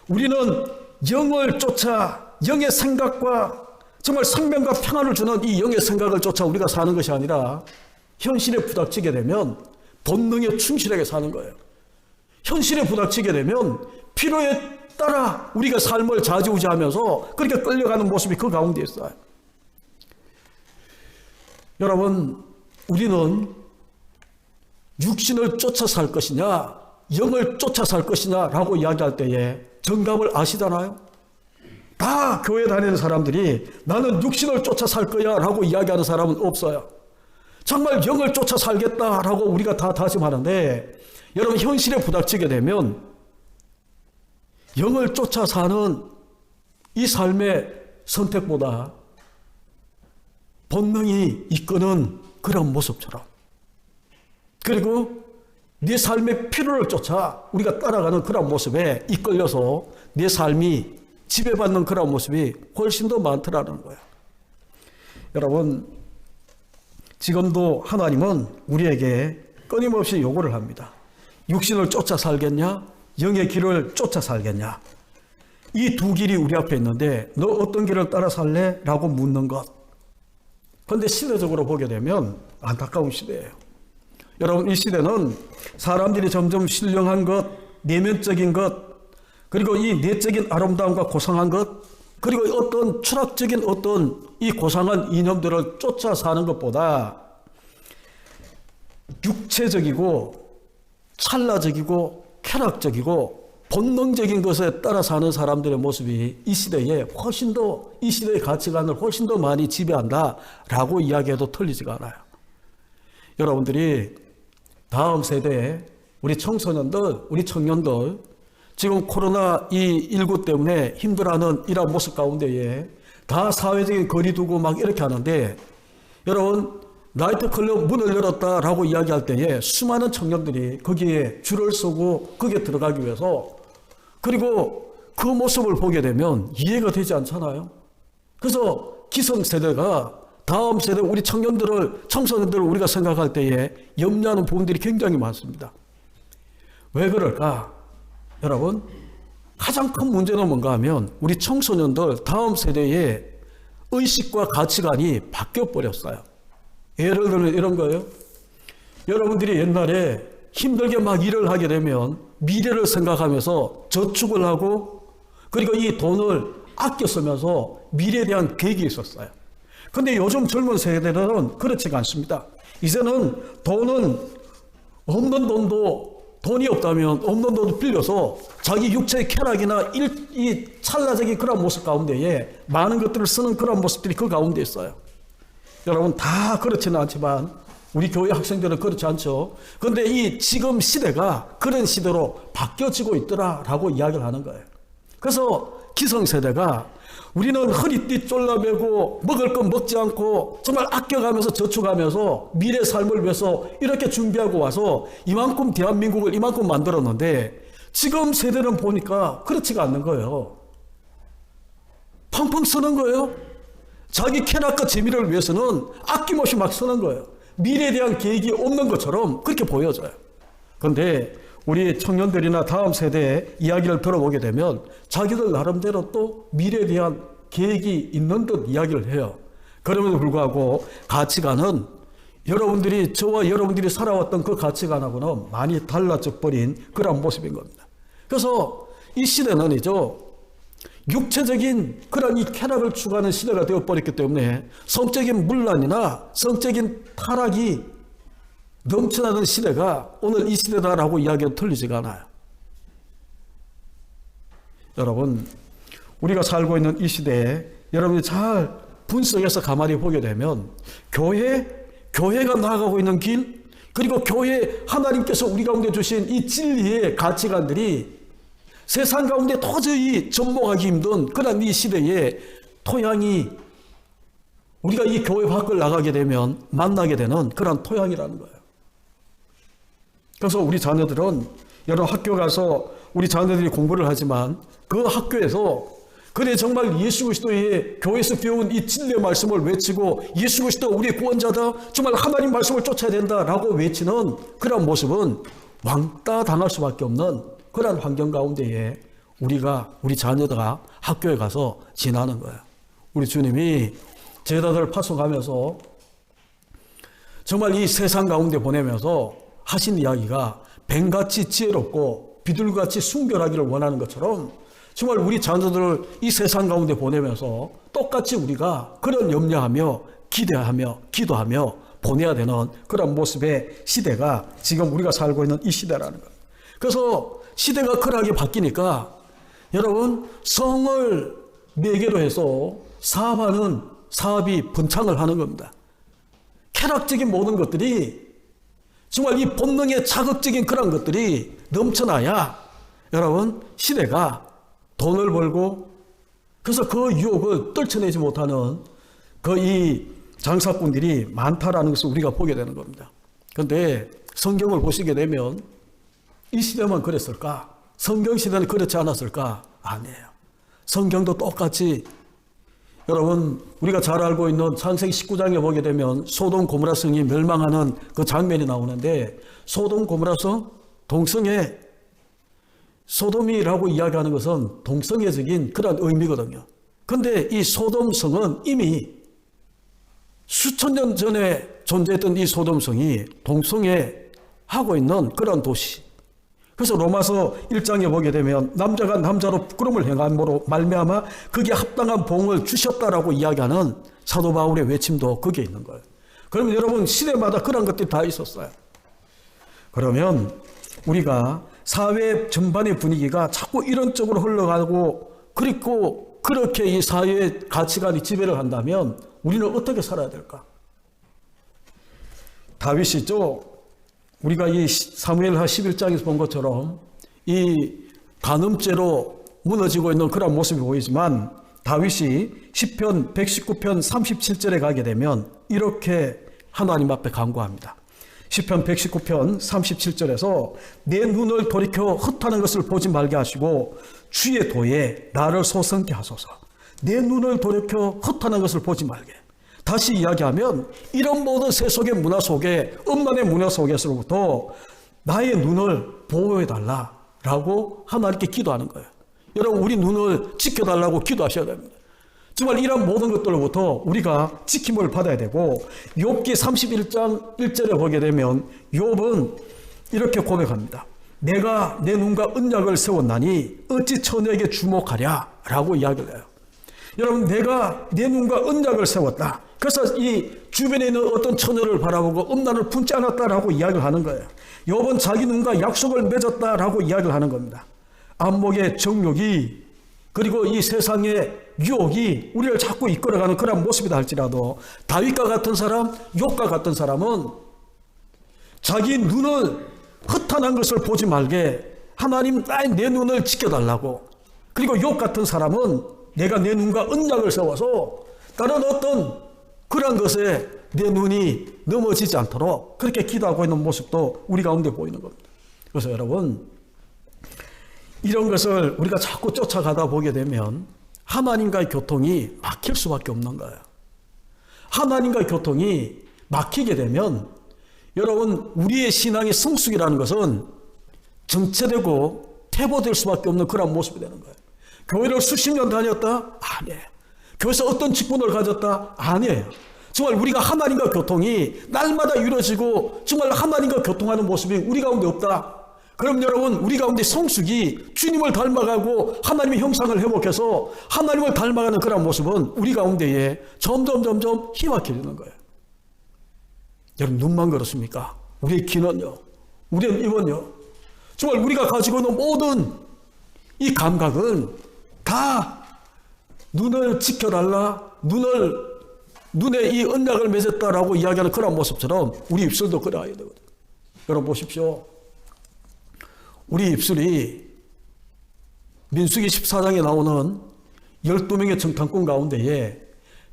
우리는 영을 쫓아 영의 생각과 정말 생명과 평안을 주는 이 영의 생각을 쫓아 우리가 사는 것이 아니라 현실에 부닥치게 되면 본능에 충실하게 사는 거예요. 현실에 부닥치게 되면 필요에 따라 우리가 삶을 좌지우지하면서 그렇게 끌려가는 모습이 그 가운데 있어요. 여러분 우리는 육신을 쫓아 살 것이냐 영을 쫓아 살 것이냐 라고 이야기할 때에 정답을 아시잖아요. 다 교회 다니는 사람들이 나는 육신을 쫓아 살 거야 라고 이야기하는 사람은 없어요. 정말 영을 쫓아 살겠다라고 우리가 다 다짐하는데, 여러분 현실에 부닥치게 되면 영을 쫓아 사는 이 삶의 선택보다 본능이 이끄는 그런 모습처럼, 그리고 내 삶의 필요를 쫓아 우리가 따라가는 그런 모습에 이끌려서 내 삶이 지배받는 그런 모습이 훨씬 더 많더라는 거예요. 여러분, 지금도 하나님은 우리에게 끊임없이 요구를 합니다. 육신을 쫓아 살겠냐? 영의 길을 쫓아 살겠냐? 이 두 길이 우리 앞에 있는데 너 어떤 길을 따라 살래? 라고 묻는 것. 그런데 시대적으로 보게 되면 안타까운 시대예요. 여러분, 이 시대는 사람들이 점점 신령한 것, 내면적인 것, 그리고 이 내적인 아름다움과 고상한 것, 그리고 어떤 철학적인 어떤 이 고상한 이념들을 쫓아 사는 것보다 육체적이고 찰나적이고 쾌락적이고 본능적인 것에 따라 사는 사람들의 모습이 이 시대에 훨씬 더, 이 시대의 가치관을 훨씬 더 많이 지배한다라고 이야기해도 틀리지가 않아요. 여러분들이 다음 세대에 우리 청소년들, 우리 청년들, 지금 코로나19 때문에 힘들어하는 이런 모습 가운데에 다 사회적인 거리 두고 막 이렇게 하는데, 여러분, 나이트클럽 문을 열었다라고 이야기할 때에 수많은 청년들이 거기에 줄을 서고 거기에 들어가기 위해서, 그리고 그 모습을 보게 되면 이해가 되지 않잖아요. 그래서 기성세대가 다음 세대 우리 청년들을, 청소년들을 우리가 생각할 때에 염려하는 부분들이 굉장히 많습니다. 왜 그럴까? 여러분, 가장 큰 문제는 뭔가 하면 우리 청소년들 다음 세대의 의식과 가치관이 바뀌어 버렸어요. 예를 들면 이런 거예요. 여러분들이 옛날에 힘들게 막 일을 하게 되면 미래를 생각하면서 저축을 하고, 그리고 이 돈을 아껴 쓰면서 미래에 대한 계획이 있었어요. 근데 요즘 젊은 세대들은 그렇지가 않습니다. 이제는 돈은 없는 돈도, 돈이 없다면 없는 돈을 빌려서 자기 육체의 쾌락이나 이 찰나적인 그런 모습 가운데에 많은 것들을 쓰는 그런 모습들이 그 가운데 있어요. 여러분, 다 그렇지는 않지만 우리 교회 학생들은 그렇지 않죠. 그런데 이 지금 시대가 그런 시대로 바뀌어지고 있더라라고 이야기를 하는 거예요. 그래서 기성세대가 우리는 허리띠 졸라매고 먹을 건 먹지 않고 정말 아껴가면서 저축하면서 미래 삶을 위해서 이렇게 준비하고 와서 이만큼 대한민국을 이만큼 만들었는데, 지금 세대는 보니까 그렇지가 않는 거예요. 펑펑 쓰는 거예요. 자기 쾌락과 재미를 위해서는 아낌없이 막 쓰는 거예요. 미래에 대한 계획이 없는 것처럼 그렇게 보여져요. 그런데 우리 청년들이나 다음 세대의 이야기를 들어보게 되면 자기들 나름대로 또 미래에 대한 계획이 있는 듯 이야기를 해요. 그럼에도 불구하고 가치관은 여러분들이, 저와 여러분들이 살아왔던 그 가치관하고는 많이 달라져 버린 그런 모습인 겁니다. 그래서 이 시대는 육체적인 그런 이 쾌락을 추구하는 시대가 되어버렸기 때문에 성적인 문란이나 성적인 타락이 넘쳐나는 시대가 오늘 이 시대다라고 이야기가 틀리지가 않아요. 여러분, 우리가 살고 있는 이 시대에 여러분이 잘 분석해서 가만히 보게 되면 교회가 나아가고 있는 길, 그리고 교회 하나님께서 우리 가운데 주신 이 진리의 가치관들이 세상 가운데 도저히 접목하기 힘든 그런 이 시대의 토양이 우리가 이 교회 밖을 나가게 되면 만나게 되는 그런 토양이라는 거예요. 그래서 우리 자녀들은 여러분 학교 가서 우리 자녀들이 공부를 하지만 그 학교에서 그래 정말 예수 그리스도의 교회에서 배운 이 진리의 말씀을 외치고 예수 그리스도 우리의 구원자다, 정말 하나님 말씀을 쫓아야 된다라고 외치는 그런 모습은 왕따 당할 수밖에 없는 그런 환경 가운데에 우리 자녀들과 학교에 가서 지나는 거예요. 우리 주님이 제자들을 파송하면서 정말 이 세상 가운데 보내면서 하신 이야기가 뱀같이 지혜롭고 비둘기같이 순결하기를 원하는 것처럼 정말 우리 자녀들을 이 세상 가운데 보내면서 똑같이 우리가 그런 염려하며 기대하며 기도하며 보내야 되는 그런 모습의 시대가 지금 우리가 살고 있는 이 시대라는 거예요. 그래서 시대가 그러하게 바뀌니까 여러분, 성을 매개로 해서 사업이 번창을 하는 겁니다. 쾌락적인 모든 것들이 정말 이 본능의 자극적인 그런 것들이 넘쳐나야 여러분 시대가 돈을 벌고, 그래서 그 유혹을 떨쳐내지 못하는 그 이 장사꾼들이 많다라는 것을 우리가 보게 되는 겁니다. 그런데 성경을 보시게 되면 이 시대만 그랬을까? 성경 시대는 그렇지 않았을까? 아니에요. 성경도 똑같이 여러분 우리가 잘 알고 있는 창세기 19장에 보게 되면 소돔 고모라 성이 멸망하는 그 장면이 나오는데 소돔 고모라 성 동성애 소돔이라고 이야기하는 것은 동성애적인 그런 의미거든요. 그런데 이 소돔 성은 이미 수천 년 전에 존재했던 이 소돔 성이 동성애하고 있는 그런 도시. 그래서 로마서 1장에 보게 되면 남자가 남자로 부끄러움을 행함으로 말미암아 그게 합당한 봉을 주셨다라고 이야기하는 사도 바울의 외침도 거기에 있는 거예요. 그러면 여러분 시대마다 그런 것들이 다 있었어요. 그러면 우리가 사회 전반의 분위기가 자꾸 이런 쪽으로 흘러가고 그리고 그렇게 이 사회의 가치관이 지배를 한다면 우리는 어떻게 살아야 될까? 다윗이죠. 우리가 이 사무엘하 11장에서 본 것처럼 이 간음죄로 무너지고 있는 그런 모습이 보이지만 다윗이 시편 119편 37절에 가게 되면 이렇게 하나님 앞에 간구합니다. 시편 119편 37절에서 내 눈을 돌이켜 헛하는 것을 보지 말게 하시고 주의 도에 나를 소성케 하소서. 내 눈을 돌이켜 헛하는 것을 보지 말게. 다시 이야기하면 이런 모든 세속의 문화 속에 음란의 문화 속에서부터 나의 눈을 보호해달라라고 하나님께 기도하는 거예요. 여러분 우리 눈을 지켜달라고 기도하셔야 됩니다. 정말 이런 모든 것들로부터 우리가 지킴을 받아야 되고 욥기 31장 1절에 보게 되면 욥은 이렇게 고백합니다. 내가 내 눈과 언약을 세웠나니 어찌 처녀에게 주목하랴 라고 이야기를 해요. 여러분 내가 내 눈과 언약을 세웠다. 그래서 이 주변에 있는 어떤 처녀를 바라보고 음란을 품지 않았다라고 이야기를 하는 거예요. 욥은 자기 눈과 약속을 맺었다라고 이야기를 하는 겁니다. 안목의 정욕이 그리고 이 세상의 유혹이 우리를 자꾸 이끌어가는 그런 모습이다 할지라도 다윗과 같은 사람, 욥과 같은 사람은 자기 눈을 허탄한 것을 보지 말게 하나님 내 눈을 지켜달라고 그리고 욥 같은 사람은 내가 내 눈과 언약을 세워서 다른 어떤 그런 것에 내 눈이 넘어지지 않도록 그렇게 기도하고 있는 모습도 우리 가운데 보이는 겁니다. 그래서 여러분 이런 것을 우리가 자꾸 쫓아가다 보게 되면 하나님과의 교통이 막힐 수밖에 없는 거예요. 하나님과의 교통이 막히게 되면 여러분 우리의 신앙의 성숙이라는 것은 정체되고 퇴보될 수밖에 없는 그런 모습이 되는 거예요. 교회를 수십 년 다녔다? 아니에요. 교회에서 어떤 직분을 가졌다? 아니에요. 정말 우리가 하나님과 교통이 날마다 이루어지고 정말 하나님과 교통하는 모습이 우리 가운데 없다. 그럼 여러분 우리 가운데 성숙이 주님을 닮아가고 하나님의 형상을 회복해서 하나님을 닮아가는 그런 모습은 우리 가운데에 점점 희박해지는 거예요. 여러분 눈만 그렇습니까? 우리의 귀는요. 우리의 입은요. 정말 우리가 가지고 있는 모든 이 감각은 다 눈을 지켜달라 눈에 이 언약을 맺었다라고 이야기하는 그런 모습처럼 우리 입술도 그래야 되거든요. 여러분 보십시오. 우리 입술이 민수기 14장에 나오는 12명의 정탐꾼 가운데에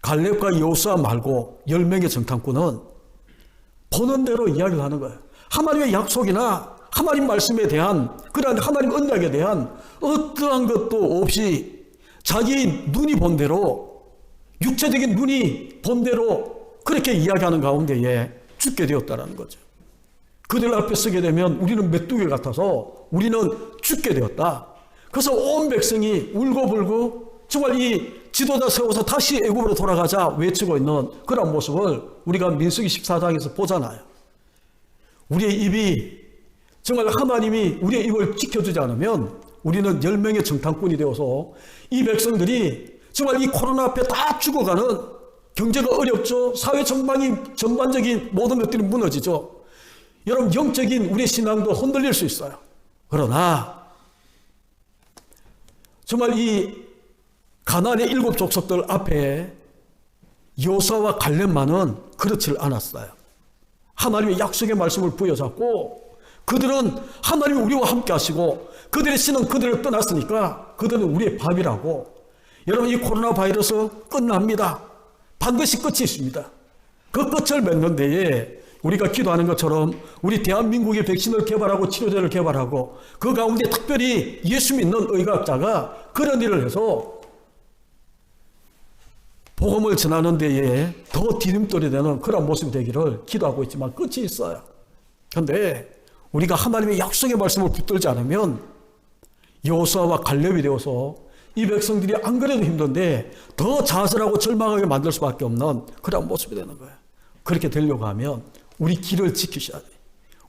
갈렙과 여호수아 말고 10명의 정탐꾼은 보는 대로 이야기를 하는 거예요. 하나님의 약속이나 하나님 말씀에 대한 그러한 하나님 언약에 대한 어떠한 것도 없이 자기 눈이 본 대로 육체적인 눈이 본 대로 그렇게 이야기하는 가운데에 죽게 되었다는 거죠. 그들 앞에 서게 되면 우리는 메뚜기 같아서 우리는 죽게 되었다. 그래서 온 백성이 울고불고 정말 이 지도자 세워서 다시 애굽으로 돌아가자 외치고 있는 그런 모습을 우리가 민수기 14장에서 보잖아요. 우리의 입이 정말 하나님이 우리의 입을 지켜주지 않으면 우리는 10명의 정탐꾼이 되어서 이 백성들이 정말 이 코로나 앞에 다 죽어가는 경제가 어렵죠. 사회 전반적인 모든 것들이 무너지죠. 여러분 영적인 우리의 신앙도 흔들릴 수 있어요. 그러나 정말 이 가나안의 7 족속들 앞에 여호수아와 갈렙만은 그렇지 않았어요. 하나님의 약속의 말씀을 부여잡고 그들은 하나님이 우리와 함께 하시고 그들의 신은 그들을 떠났으니까 그들은 우리의 밥이라고. 여러분 이 코로나 바이러스 끝납니다. 반드시 끝이 있습니다. 그 끝을 맺는 데에 우리가 기도하는 것처럼 우리 대한민국이 백신을 개발하고 치료제를 개발하고 그 가운데 특별히 예수 믿는 의학자가 그런 일을 해서 복음을 전하는 데에 더 디딤돌이 되는 그런 모습이 되기를 기도하고 있지만 끝이 있어요. 그런데 우리가 하나님의 약속의 말씀을 붙들지 않으면 여호수아와 갈렙이 되어서 이 백성들이 안 그래도 힘든데 더 좌절하고 절망하게 만들 수밖에 없는 그런 모습이 되는 거예요. 그렇게 되려고 하면 우리 길을 지키셔야 돼요.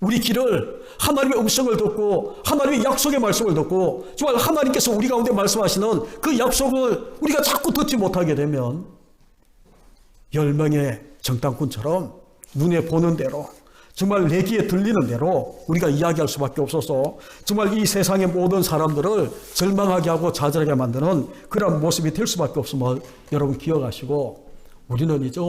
우리 길을 하나님의 음성을 듣고 하나님의 약속의 말씀을 듣고 정말 하나님께서 우리 가운데 말씀하시는 그 약속을 우리가 자꾸 듣지 못하게 되면 10명의 정탐꾼처럼 눈에 보는 대로 정말 내 귀에 들리는 대로 우리가 이야기할 수밖에 없어서 정말 이 세상의 모든 사람들을 절망하게 하고 좌절하게 만드는 그런 모습이 될 수밖에 없음을 여러분 기억하시고 우리는 이제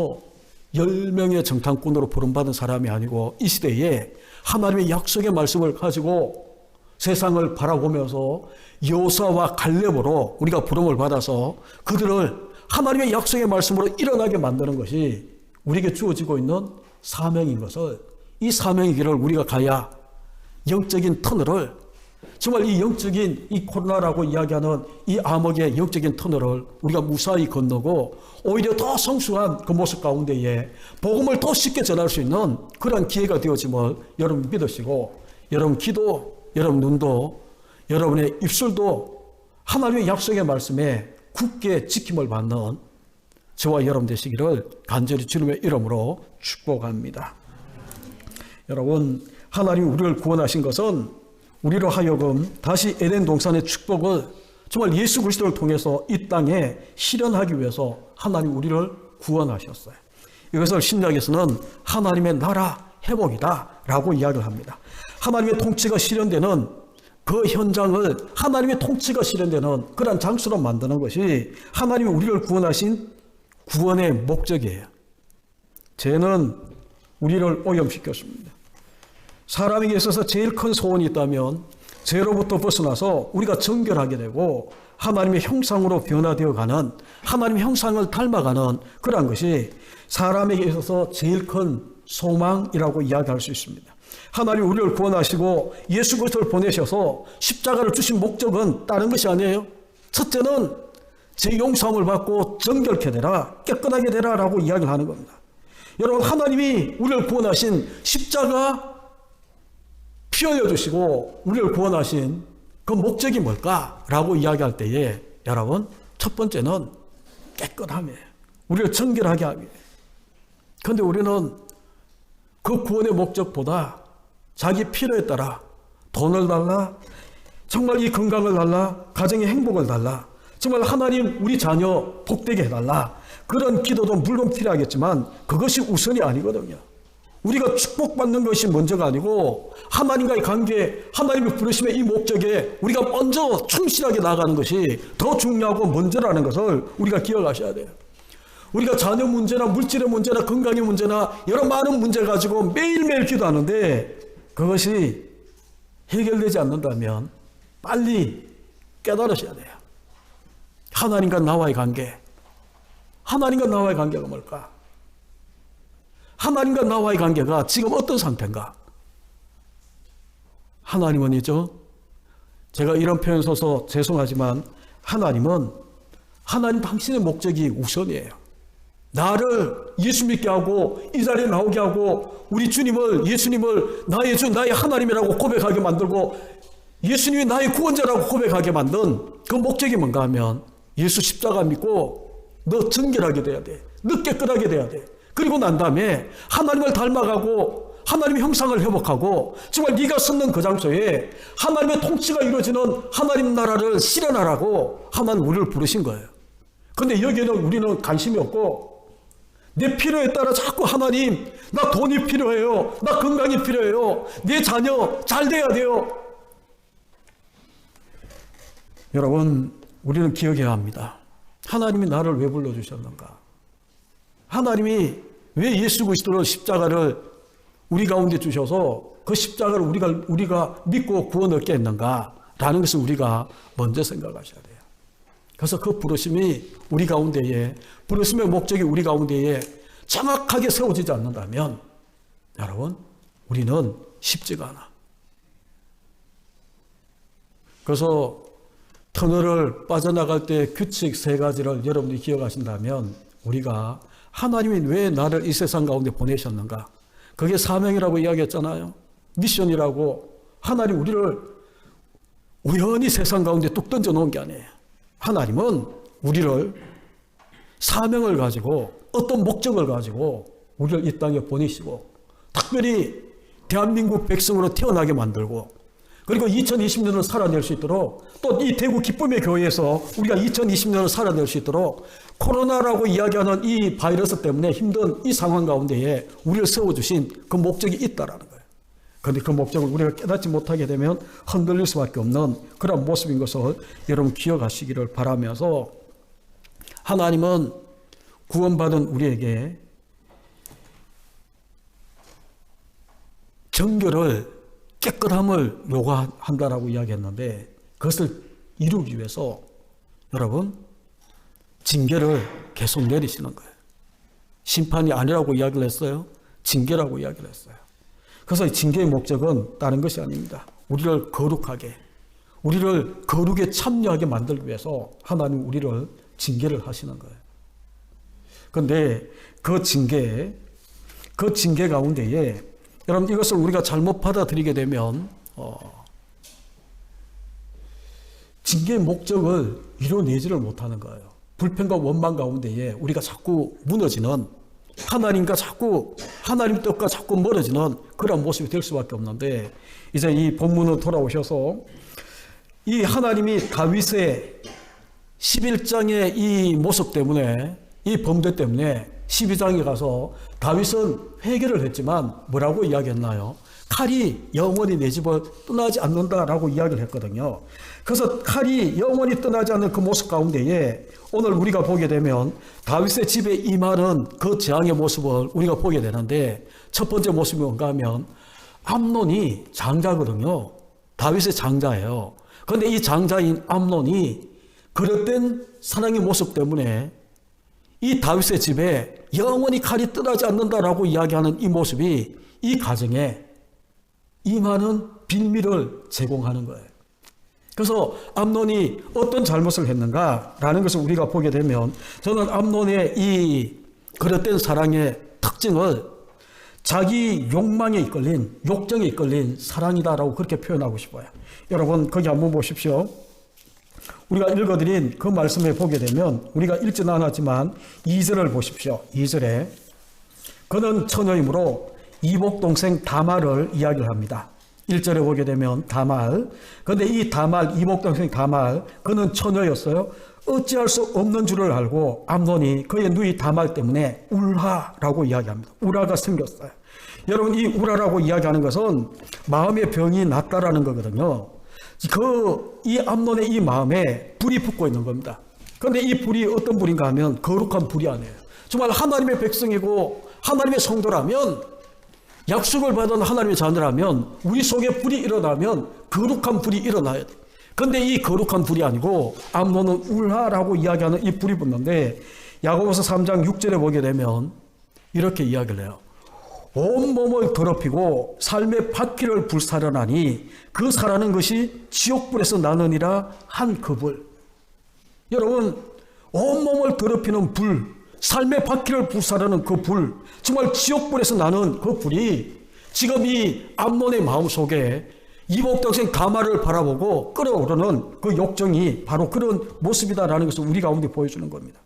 10명의 정탐꾼으로 부름받은 사람이 아니고 이 시대에 하나님의 약속의 말씀을 가지고 세상을 바라보면서 여호수아와 갈렙으로 우리가 부름을 받아서 그들을 하나님의 약속의 말씀으로 일어나게 만드는 것이 우리에게 주어지고 있는 사명인 것을 이 사명의 길을 우리가 가야 영적인 터널을 정말 이 영적인 이 코로나라고 이야기하는 이 암흑의 영적인 터널을 우리가 무사히 건너고 오히려 더 성숙한 그 모습 가운데에 복음을 더 쉽게 전할 수 있는 그런 기회가 되어짐을 여러분 믿으시고 여러분 기도, 여러분 눈도, 여러분의 입술도 하나님의 약속의 말씀에 굳게 지킴을 받는 저와 여러분 되시기를 간절히 주님의 이름으로 축복합니다. 여러분, 하나님이 우리를 구원하신 것은 우리로 하여금 다시 에덴 동산의 축복을 정말 예수 그리스도를 통해서 이 땅에 실현하기 위해서 하나님 우리를 구원하셨어요. 이것을 신약에서는 하나님의 나라 회복이다라고 이야기를 합니다. 하나님의 통치가 실현되는 그 현장을 하나님의 통치가 실현되는 그런 장소로 만드는 것이 하나님이 우리를 구원하신 구원의 목적이에요. 죄는 우리를 오염시켰습니다. 사람에게 있어서 제일 큰 소원이 있다면 죄로부터 벗어나서 우리가 정결하게 되고 하나님의 형상으로 변화되어 가는 하나님의 형상을 닮아가는 그러한 것이 사람에게 있어서 제일 큰 소망이라고 이야기할 수 있습니다. 하나님 우리를 구원하시고 예수 그리스도를 보내셔서 십자가를 주신 목적은 다른 것이 아니에요. 첫째는 제 용서함을 받고 정결케 되라, 깨끗하게 되라라고 이야기를 하는 겁니다. 여러분, 하나님이 우리를 구원하신 십자가 피 흘려주시고 우리를 구원하신 그 목적이 뭘까라고 이야기할 때에 여러분, 첫 번째는 깨끗함이에요. 우리를 정결하게 하기 위해. 그런데 우리는 그 구원의 목적보다 자기 필요에 따라 돈을 달라, 정말 이 건강을 달라, 가정의 행복을 달라, 정말 하나님 우리 자녀 복되게 해달라, 그런 기도도 물론 필요하겠지만 그것이 우선이 아니거든요. 우리가 축복받는 것이 먼저가 아니고 하나님과의 관계, 하나님의 부르심의 이 목적에 우리가 먼저 충실하게 나아가는 것이 더 중요하고 먼저라는 것을 우리가 기억하셔야 돼요. 우리가 자녀 문제나 물질의 문제나 건강의 문제나 여러 많은 문제 가지고 매일매일 기도하는데 그것이 해결되지 않는다면 빨리 깨달으셔야 돼요. 하나님과 나와의 관계, 하나님과 나와의 관계가 뭘까? 하나님과 나와의 관계가 지금 어떤 상태인가? 하나님은이죠. 제가 이런 표현 써서 죄송하지만 하나님 당신의 목적이 우선이에요. 나를 예수 믿게 하고 이 자리에 나오게 하고 우리 예수님을 나의 주, 나의 하나님이라고 고백하게 만들고 예수님이 나의 구원자라고 고백하게 만든 그 목적이 뭔가 하면 예수 십자가 믿고 너 정결하게 돼야 돼. 너 깨끗하게 돼야 돼. 그리고 난 다음에 하나님을 닮아가고 하나님의 형상을 회복하고 정말 네가 섰는 그 장소에 하나님의 통치가 이루어지는 하나님 나라를 실현하라고 하나님 우리를 부르신 거예요. 그런데 여기에는 우리는 관심이 없고 내 필요에 따라 자꾸 하나님, 나 돈이 필요해요, 나 건강이 필요해요, 내 자녀 잘 돼야 돼요. 여러분, 우리는 기억해야 합니다. 하나님이 나를 왜 불러주셨는가? 하나님이 왜 예수 그리스도를 십자가를 우리 가운데 주셔서 그 십자가를 우리가 믿고 구원 얻게 했는가? 라는 것을 우리가 먼저 생각하셔야 돼요. 그래서 그 부르심이 우리 가운데에, 부르심의 목적이 우리 가운데에 정확하게 세워지지 않는다면 여러분, 우리는 쉽지가 않아. 그래서 터널을 빠져나갈 때 규칙 3가지를 여러분들이 기억하신다면, 우리가 하나님이 왜 나를 이 세상 가운데 보내셨는가? 그게 사명이라고 이야기했잖아요. 미션이라고. 하나님 우리를 우연히 세상 가운데 뚝 던져놓은 게 아니에요. 하나님은 우리를 사명을 가지고 어떤 목적을 가지고 우리를 이 땅에 보내시고, 특별히 대한민국 백성으로 태어나게 만들고, 그리고 2020년을 살아낼 수 있도록, 또 이 대구 기쁨의 교회에서 우리가 2020년을 살아낼 수 있도록 코로나라고 이야기하는 이 바이러스 때문에 힘든 이 상황 가운데에 우리를 세워주신 그 목적이 있다라는 거예요. 그런데 그 목적을 우리가 깨닫지 못하게 되면 흔들릴 수밖에 없는 그런 모습인 것을 여러분 기억하시기를 바라면서, 하나님은 구원받은 우리에게 정결을, 깨끗함을 요구한다라고 이야기했는데, 그것을 이루기 위해서 여러분 징계를 계속 내리시는 거예요. 심판이 아니라고 이야기를 했어요. 징계라고 이야기를 했어요. 그래서 이 징계의 목적은 다른 것이 아닙니다. 우리를 거룩하게, 우리를 거룩에 참여하게 만들기 위해서 하나님 우리를 징계를 하시는 거예요. 그런데 그 징계 가운데에 여러분, 이것을 우리가 잘못 받아들이게 되면 징계의 목적을 이뤄내지를 못하는 거예요. 불평과 원망 가운데에 우리가 자꾸 무너지는, 하나님과 자꾸, 하나님 뜻과 자꾸 멀어지는 그런 모습이 될 수밖에 없는데, 이제 이 본문으로 돌아오셔서 이 하나님이 다윗의 11장의 이 모습 때문에, 이 범죄 때문에 12장에 가서 다윗은 회개를 했지만 뭐라고 이야기했나요? 칼이 영원히 내 집을 떠나지 않는다라고 이야기를 했거든요. 그래서 칼이 영원히 떠나지 않는 그 모습 가운데에 오늘 우리가 보게 되면 다윗의 집에 임하는 그 재앙의 모습을 우리가 보게 되는데, 첫 번째 모습이 뭔가 하면 암논이 장자거든요. 다윗의 장자예요. 그런데 이 장자인 암논이 그릇된 사랑의 모습 때문에 이 다윗의 집에 영원히 칼이 떠나지 않는다라고 이야기하는 이 모습이 이 가정에 임하는 빌미를 제공하는 거예요. 그래서 암논이 어떤 잘못을 했는가라는 것을 우리가 보게 되면, 저는 암논의 이 그릇된 사랑의 특징을 자기 욕망에 이끌린, 욕정에 이끌린 사랑이다라고 그렇게 표현하고 싶어요. 여러분 거기 한번 보십시오. 우리가 읽어드린 그 말씀에 보게 되면, 우리가 읽지는 않았지만 2절을 보십시오. 2절에 그는 처녀이므로 이복 동생 다말을 이야기를 합니다. 1절에 보게 되면 다말, 그런데 이 다말, 이복 동생 다말, 그는 처녀였어요. 어찌할 수 없는 줄을 알고 암논이 그의 누이 다말 때문에 울하라고 이야기합니다. 울하가 생겼어요. 여러분, 이 울하라고 이야기하는 것은 마음의 병이 났다라는 거거든요. 이 암논의 이 마음에 불이 붙고 있는 겁니다. 그런데 이 불이 어떤 불인가 하면 거룩한 불이 아니에요. 정말 하나님의 백성이고 하나님의 성도라면, 약속을 받은 하나님의 자녀라면 우리 속에 불이 일어나면 거룩한 불이 일어나야 돼. 그런데 이 거룩한 불이 아니고 암논은 울하라고 이야기하는 이 불이 붙는데, 야고보서 3장 6절에 보게 되면 이렇게 이야기를 해요. 온몸을 더럽히고 삶의 바퀴를 불사르나니 그 사라는 것이 지옥불에서 나느니라 한 그 불. 여러분, 온몸을 더럽히는 불, 삶의 바퀴를 불사르는 그 불, 정말 지옥불에서 나는 그 불이 지금 이 암논의 마음속에 이복 동생 다말을 바라보고 끓어오르는 그 욕정이 바로 그런 모습이다라는 것을 우리 가운데 보여주는 겁니다.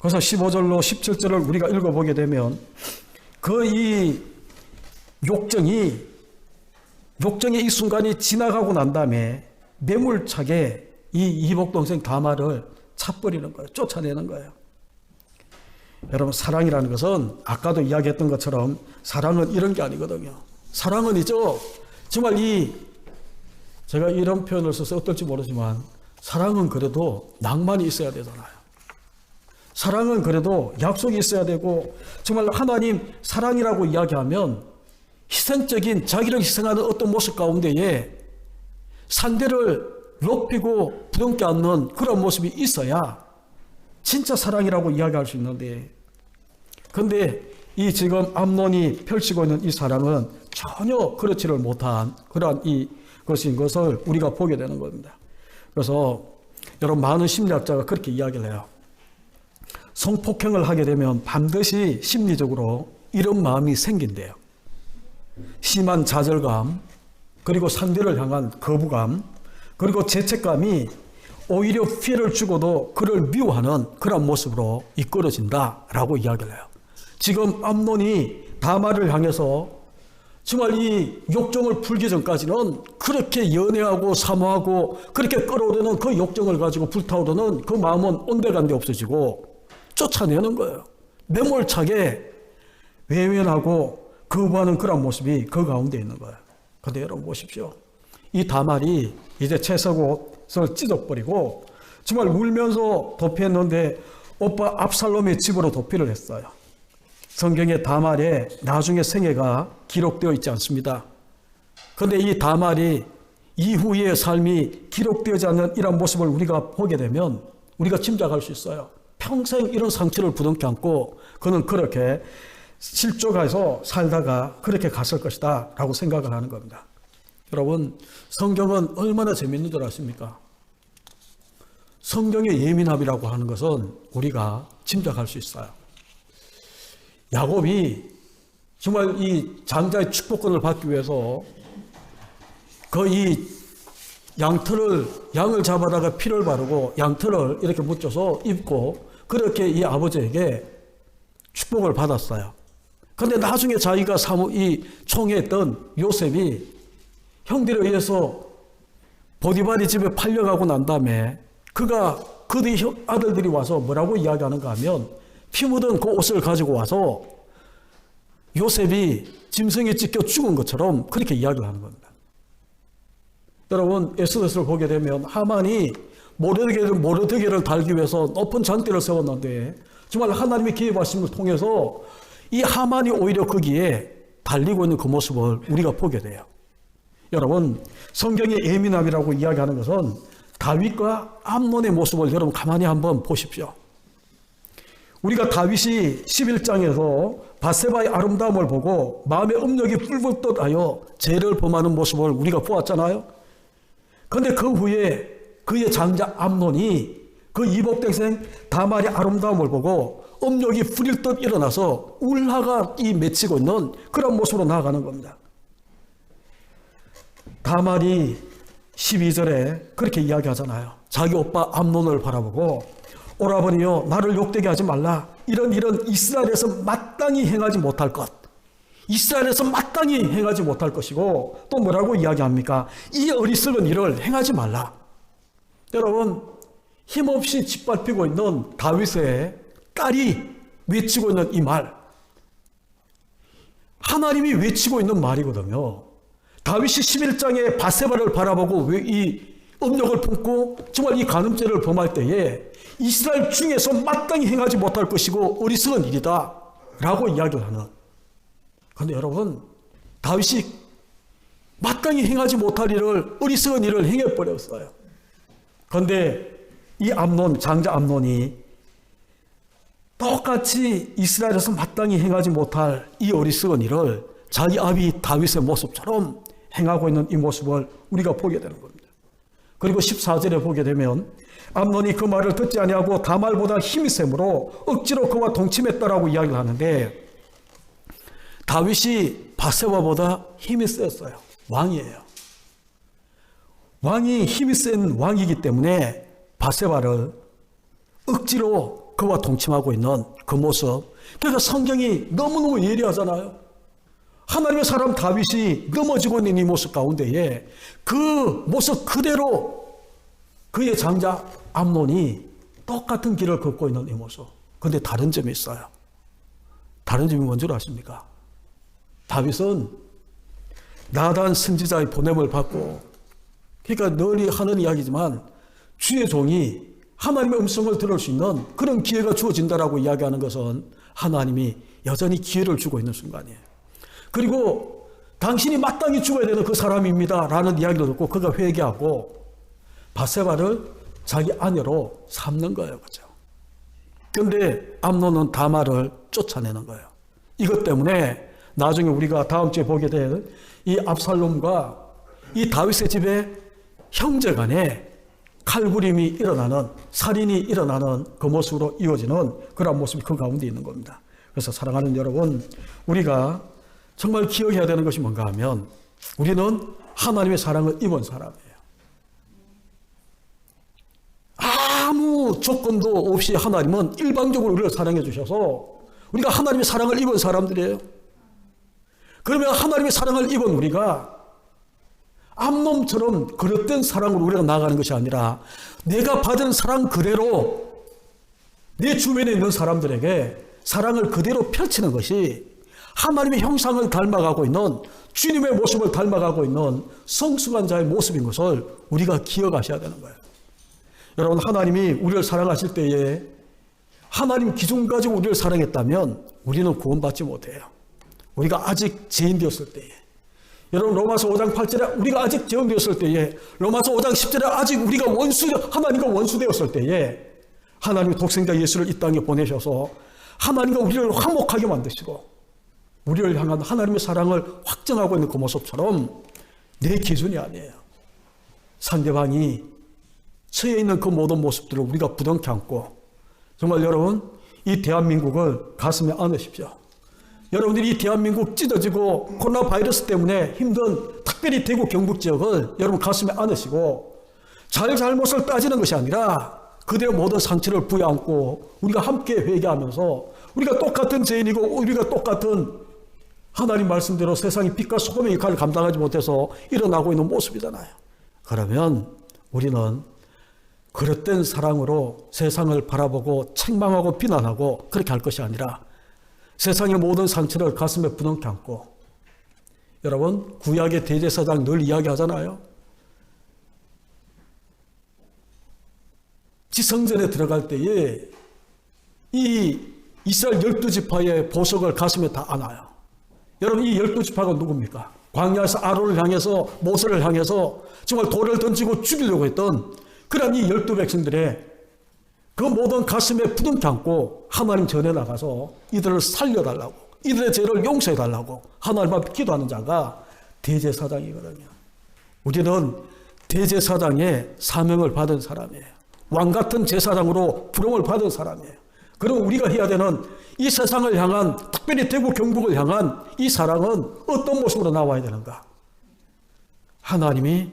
그래서 15절로 17절을 우리가 읽어보게 되면 그 이 욕정의 이 순간이 지나가고 난 다음에 매몰차게 이 이복 동생 다말을 차버리는 거예요. 쫓아내는 거예요. 여러분, 사랑이라는 것은 아까도 이야기했던 것처럼 사랑은 이런 게 아니거든요. 사랑은 이죠. 정말 제가 이런 표현을 써서 어떨지 모르지만, 사랑은 그래도 낭만이 있어야 되잖아요. 사랑은 그래도 약속이 있어야 되고, 정말 하나님 사랑이라고 이야기하면 희생적인, 자기를 희생하는 어떤 모습 가운데에 상대를 높이고 부둥켜 안는 그런 모습이 있어야 진짜 사랑이라고 이야기할 수 있는데, 그런데 이 지금 암논이 펼치고 있는 이 사랑은 전혀 그렇지를 못한 그러한 이 것인 것을 우리가 보게 되는 겁니다. 그래서 여러분 많은 심리학자가 그렇게 이야기를 해요. 성폭행을 하게 되면 반드시 심리적으로 이런 마음이 생긴대요. 심한 좌절감, 그리고 상대를 향한 거부감, 그리고 죄책감이 오히려 피해를 주고도 그를 미워하는 그런 모습으로 이끌어진다라고 이야기를 해요. 지금 암논이 다말을 향해서 정말 이 욕정을 풀기 전까지는 그렇게 연애하고 사모하고 그렇게 끌어오르는 그 욕정을 가지고 불타오르는 그 마음은 온데간데 없어지고 쫓아내는 거예요. 매몰차게 외면하고 거부하는 그런 모습이 그 가운데 있는 거예요. 그런데 여러분 보십시오. 이 다말이 이제 채석옷을 찢어버리고 정말 울면서 도피했는데 오빠 압살롬의 집으로 도피를 했어요. 성경에 다말의 나중에 생애가 기록되어 있지 않습니다. 그런데 이 다말이 이후의 삶이 기록되지 않는 이런 모습을 우리가 보게 되면 우리가 짐작할 수 있어요. 평생 이런 상처를 부둥켜 안고 그는 그렇게 실족해서 살다가 그렇게 갔을 것이다 라고 생각을 하는 겁니다. 여러분, 성경은 얼마나 재밌는 줄 아십니까? 성경의 예민함이라고 하는 것은 우리가 짐작할 수 있어요. 야곱이 정말 이 장자의 축복권을 받기 위해서 그 양을 잡아다가 피를 바르고 양털을 이렇게 묻혀서 입고 그렇게 이 아버지에게 축복을 받았어요. 그런데 나중에 자기가 이 총애했던 요셉이 형들에 의해서 보디발이 집에 팔려가고 난 다음에 그들의 아들들이 와서 뭐라고 이야기하는가 하면 피 묻은 그 옷을 가지고 와서 요셉이 짐승에 찢겨 죽은 것처럼 그렇게 이야기를 하는 겁니다. 여러분, 에스더서를 보게 되면 하만이 모르드게를 달기 위해서 높은 장대를 세웠는데 정말 하나님의 기회하심을 통해서 이 하만이 오히려 거기에 달리고 있는 그 모습을 우리가 보게 돼요. 여러분, 성경의 예민함이라고 이야기하는 것은 다윗과 암논의 모습을 여러분 가만히 한번 보십시오. 우리가 다윗이 11장에서 밧세바의 아름다움을 보고 마음의 음욕이 뿔뿔 떠다여 죄를 범하는 모습을 우리가 보았잖아요. 그런데 그 후에 그의 장자 암논이 그 이복동생 다말의 아름다움을 보고 음욕이 풀릴 듯 일어나서 울화가 맺히고 있는 그런 모습으로 나아가는 겁니다. 다말이 12절에 그렇게 이야기하잖아요. 자기 오빠 암논을 바라보고 오라버니여 나를 욕되게 하지 말라. 이런 이스라엘에서 마땅히 행하지 못할 것. 이스라엘에서 마땅히 행하지 못할 것이고 또 뭐라고 이야기합니까? 이 어리석은 일을 행하지 말라. 여러분, 힘없이 짓밟히고 있는 다윗의 딸이 외치고 있는 이 말, 하나님이 외치고 있는 말이거든요. 다윗이 11장에 밧세바를 바라보고 이 음욕을 품고 정말 이 간음죄를 범할 때에 이스라엘 중에서 마땅히 행하지 못할 것이고 어리석은 일이다 라고 이야기를 하는. 그런데 여러분, 다윗이 마땅히 행하지 못할 일을, 어리석은 일을 행해버렸어요. 그런데 이 장자 암논이 똑같이 이스라엘에서 마땅히 행하지 못할 이 어리석은 일을 자기 아비 다윗의 모습처럼 행하고 있는 이 모습을 우리가 보게 되는 겁니다. 그리고 14절에 보게 되면 암논이 그 말을 듣지 아니하고 다말보다 힘이 세므로 억지로 그와 동침했다라고 이야기를 하는데 다윗이 밧세바보다 힘이 셌어요. 왕이에요. 왕이 힘이 센 왕이기 때문에 밧세바를 억지로 그와 동침하고 있는 그 모습. 그러니까 성경이 너무너무 예리하잖아요. 하나님의 사람 다윗이 넘어지고 있는 이 모습 가운데에 그 모습 그대로 그의 장자 암논이 똑같은 길을 걷고 있는 이 모습. 그런데 다른 점이 있어요. 다른 점이 뭔지 아십니까? 다윗은 나단 선지자의 보냄을 받고, 그러니까 널리 하는 이야기지만 주의 종이 하나님의 음성을 들을 수 있는 그런 기회가 주어진다라고 이야기하는 것은 하나님이 여전히 기회를 주고 있는 순간이에요. 그리고 당신이 마땅히 죽어야 되는 그 사람입니다 라는 이야기를 듣고 그가 회개하고 밧세바를 자기 아내로 삼는 거예요. 그렇죠? 그런데 암논은 다말을 쫓아내는 거예요. 이것 때문에 나중에 우리가 다음 주에 보게 될 이 압살롬과 이 다윗의 집의 형제 간에 칼부림이 일어나는, 살인이 일어나는 그 모습으로 이어지는 그런 모습이 그 가운데 있는 겁니다. 그래서 사랑하는 여러분, 우리가 정말 기억해야 되는 것이 뭔가 하면 우리는 하나님의 사랑을 입은 사람이에요. 아무 조건도 없이 하나님은 일방적으로 우리를 사랑해 주셔서 우리가 하나님의 사랑을 입은 사람들이에요. 그러면 하나님의 사랑을 입은 우리가 암놈처럼 그릇된 사랑으로 우리가 나아가는 것이 아니라 내가 받은 사랑 그대로 내 주변에 있는 사람들에게 사랑을 그대로 펼치는 것이 하나님의 형상을 닮아가고 있는, 주님의 모습을 닮아가고 있는 성숙한 자의 모습인 것을 우리가 기억하셔야 되는 거예요. 여러분, 하나님이 우리를 사랑하실 때에 하나님 기준 가지고 우리를 사랑했다면 우리는 구원받지 못해요. 우리가 아직 죄인 되었을 때에, 여러분 로마서 5장 8절에 우리가 아직 죄인 되었을 때에, 로마서 5장 10절에 아직 우리가 하나님과 원수 되었을 때에 하나님이 독생자 예수를 이 땅에 보내셔서 하나님과 우리를 화목하게 만드시고 우리를 향한 하나님의 사랑을 확정하고 있는 그 모습처럼 내 기준이 아니에요. 상대방이 처해 있는 그 모든 모습들을 우리가 부둥켜 안고 정말 여러분, 이 대한민국을 가슴에 안으십시오. 여러분들이 이 대한민국 찢어지고 코로나 바이러스 때문에 힘든 특별히 대구 경북 지역을 여러분 가슴에 안으시고 잘못을 따지는 것이 아니라 그들의 모든 상처를 부여안고 우리가 함께 회개하면서 우리가 똑같은 죄인이고 우리가 똑같은 하나님 말씀대로 세상의 빛과 소금의 역할을 감당하지 못해서 일어나고 있는 모습이잖아요. 그러면 우리는 그릇된 사랑으로 세상을 바라보고 책망하고 비난하고 그렇게 할 것이 아니라 세상의 모든 상처를 가슴에 부둥켜 안고, 여러분 구약의 대제사장 늘 이야기하잖아요. 지성전에 들어갈 때에 이 이스라엘 12지파의 보석을 가슴에 다 안아요. 여러분 이 12지파가 누굽니까? 광야에서 아론을 향해서 모세를 향해서 정말 돌을 던지고 죽이려고 했던 그런 이 12백성들의 그 모든 가슴에 부둥켜 안고 하나님 전에 나가서 이들을 살려달라고, 이들의 죄를 용서해달라고 하나님 앞에 기도하는 자가 대제사장이거든요. 우리는 대제사장의 사명을 받은 사람이에요. 왕같은 제사장으로 부름을 받은 사람이에요. 그럼 우리가 해야 되는 이 세상을 향한, 특별히 대구 경북을 향한 이 사랑은 어떤 모습으로 나와야 되는가? 하나님이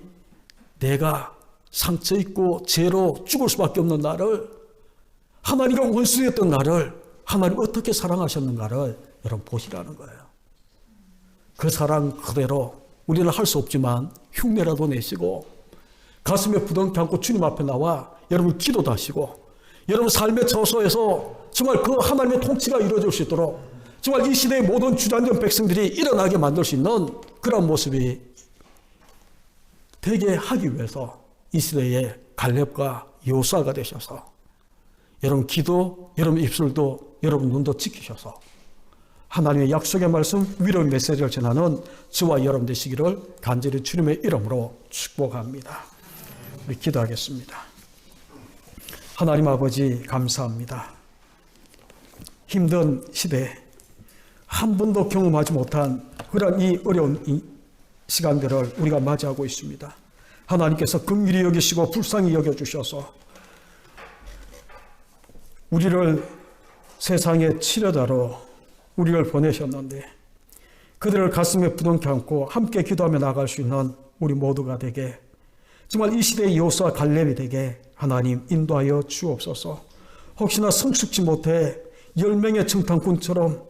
내가 상처 있고 죄로 죽을 수밖에 없는 나를, 하나님과 원수였던 나를 하나님 어떻게 사랑하셨는가를 여러분 보시라는 거예요. 그 사랑 그대로 우리는 할 수 없지만 흉내라도 내시고 가슴에 부둥켜 안고 주님 앞에 나와 여러분 기도도 하시고 여러분 삶의 저소에서 정말 그 하나님의 통치가 이루어질 수 있도록 정말 이 시대의 모든 주장된 백성들이 일어나게 만들 수 있는 그런 모습이 되게 하기 위해서 이 시대의 갈렙과 여호수아가 되셔서 여러분 기도, 여러분 입술도, 여러분 눈도 지키셔서 하나님의 약속의 말씀, 위로의 메시지를 전하는 저와 여러분 되시기를 간절히 주님의 이름으로 축복합니다. 우리 기도하겠습니다. 하나님 아버지 감사합니다. 힘든 시대, 한 번도 경험하지 못한 그런 이 어려운 이 시간들을 우리가 맞이하고 있습니다. 하나님께서 긍휼히 여기시고 불쌍히 여겨주셔서 우리를 세상의 치료자로 우리를 보내셨는데 그들을 가슴에 부둥켜 안고 함께 기도하며 나아갈 수 있는 우리 모두가 되게, 정말 이 시대의 여호수아 갈렙이 되게 하나님 인도하여 주옵소서. 혹시나 성숙지 못해 10명의 청탄꾼처럼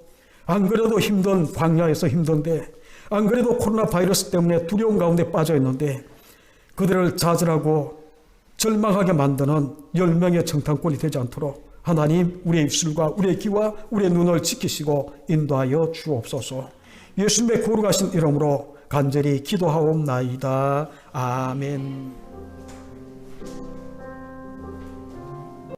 안 그래도 힘든 광야에서 힘든데, 안 그래도 코로나 바이러스 때문에 두려움 가운데 빠져 있는데 그들을 좌절하고 절망하게 만드는 10명의 청탄꾼이 되지 않도록 하나님 우리의 입술과 우리의 귀와 우리의 눈을 지키시고 인도하여 주옵소서. 예수님의 거룩하신 이름으로 간절히 기도하옵나이다. 아멘.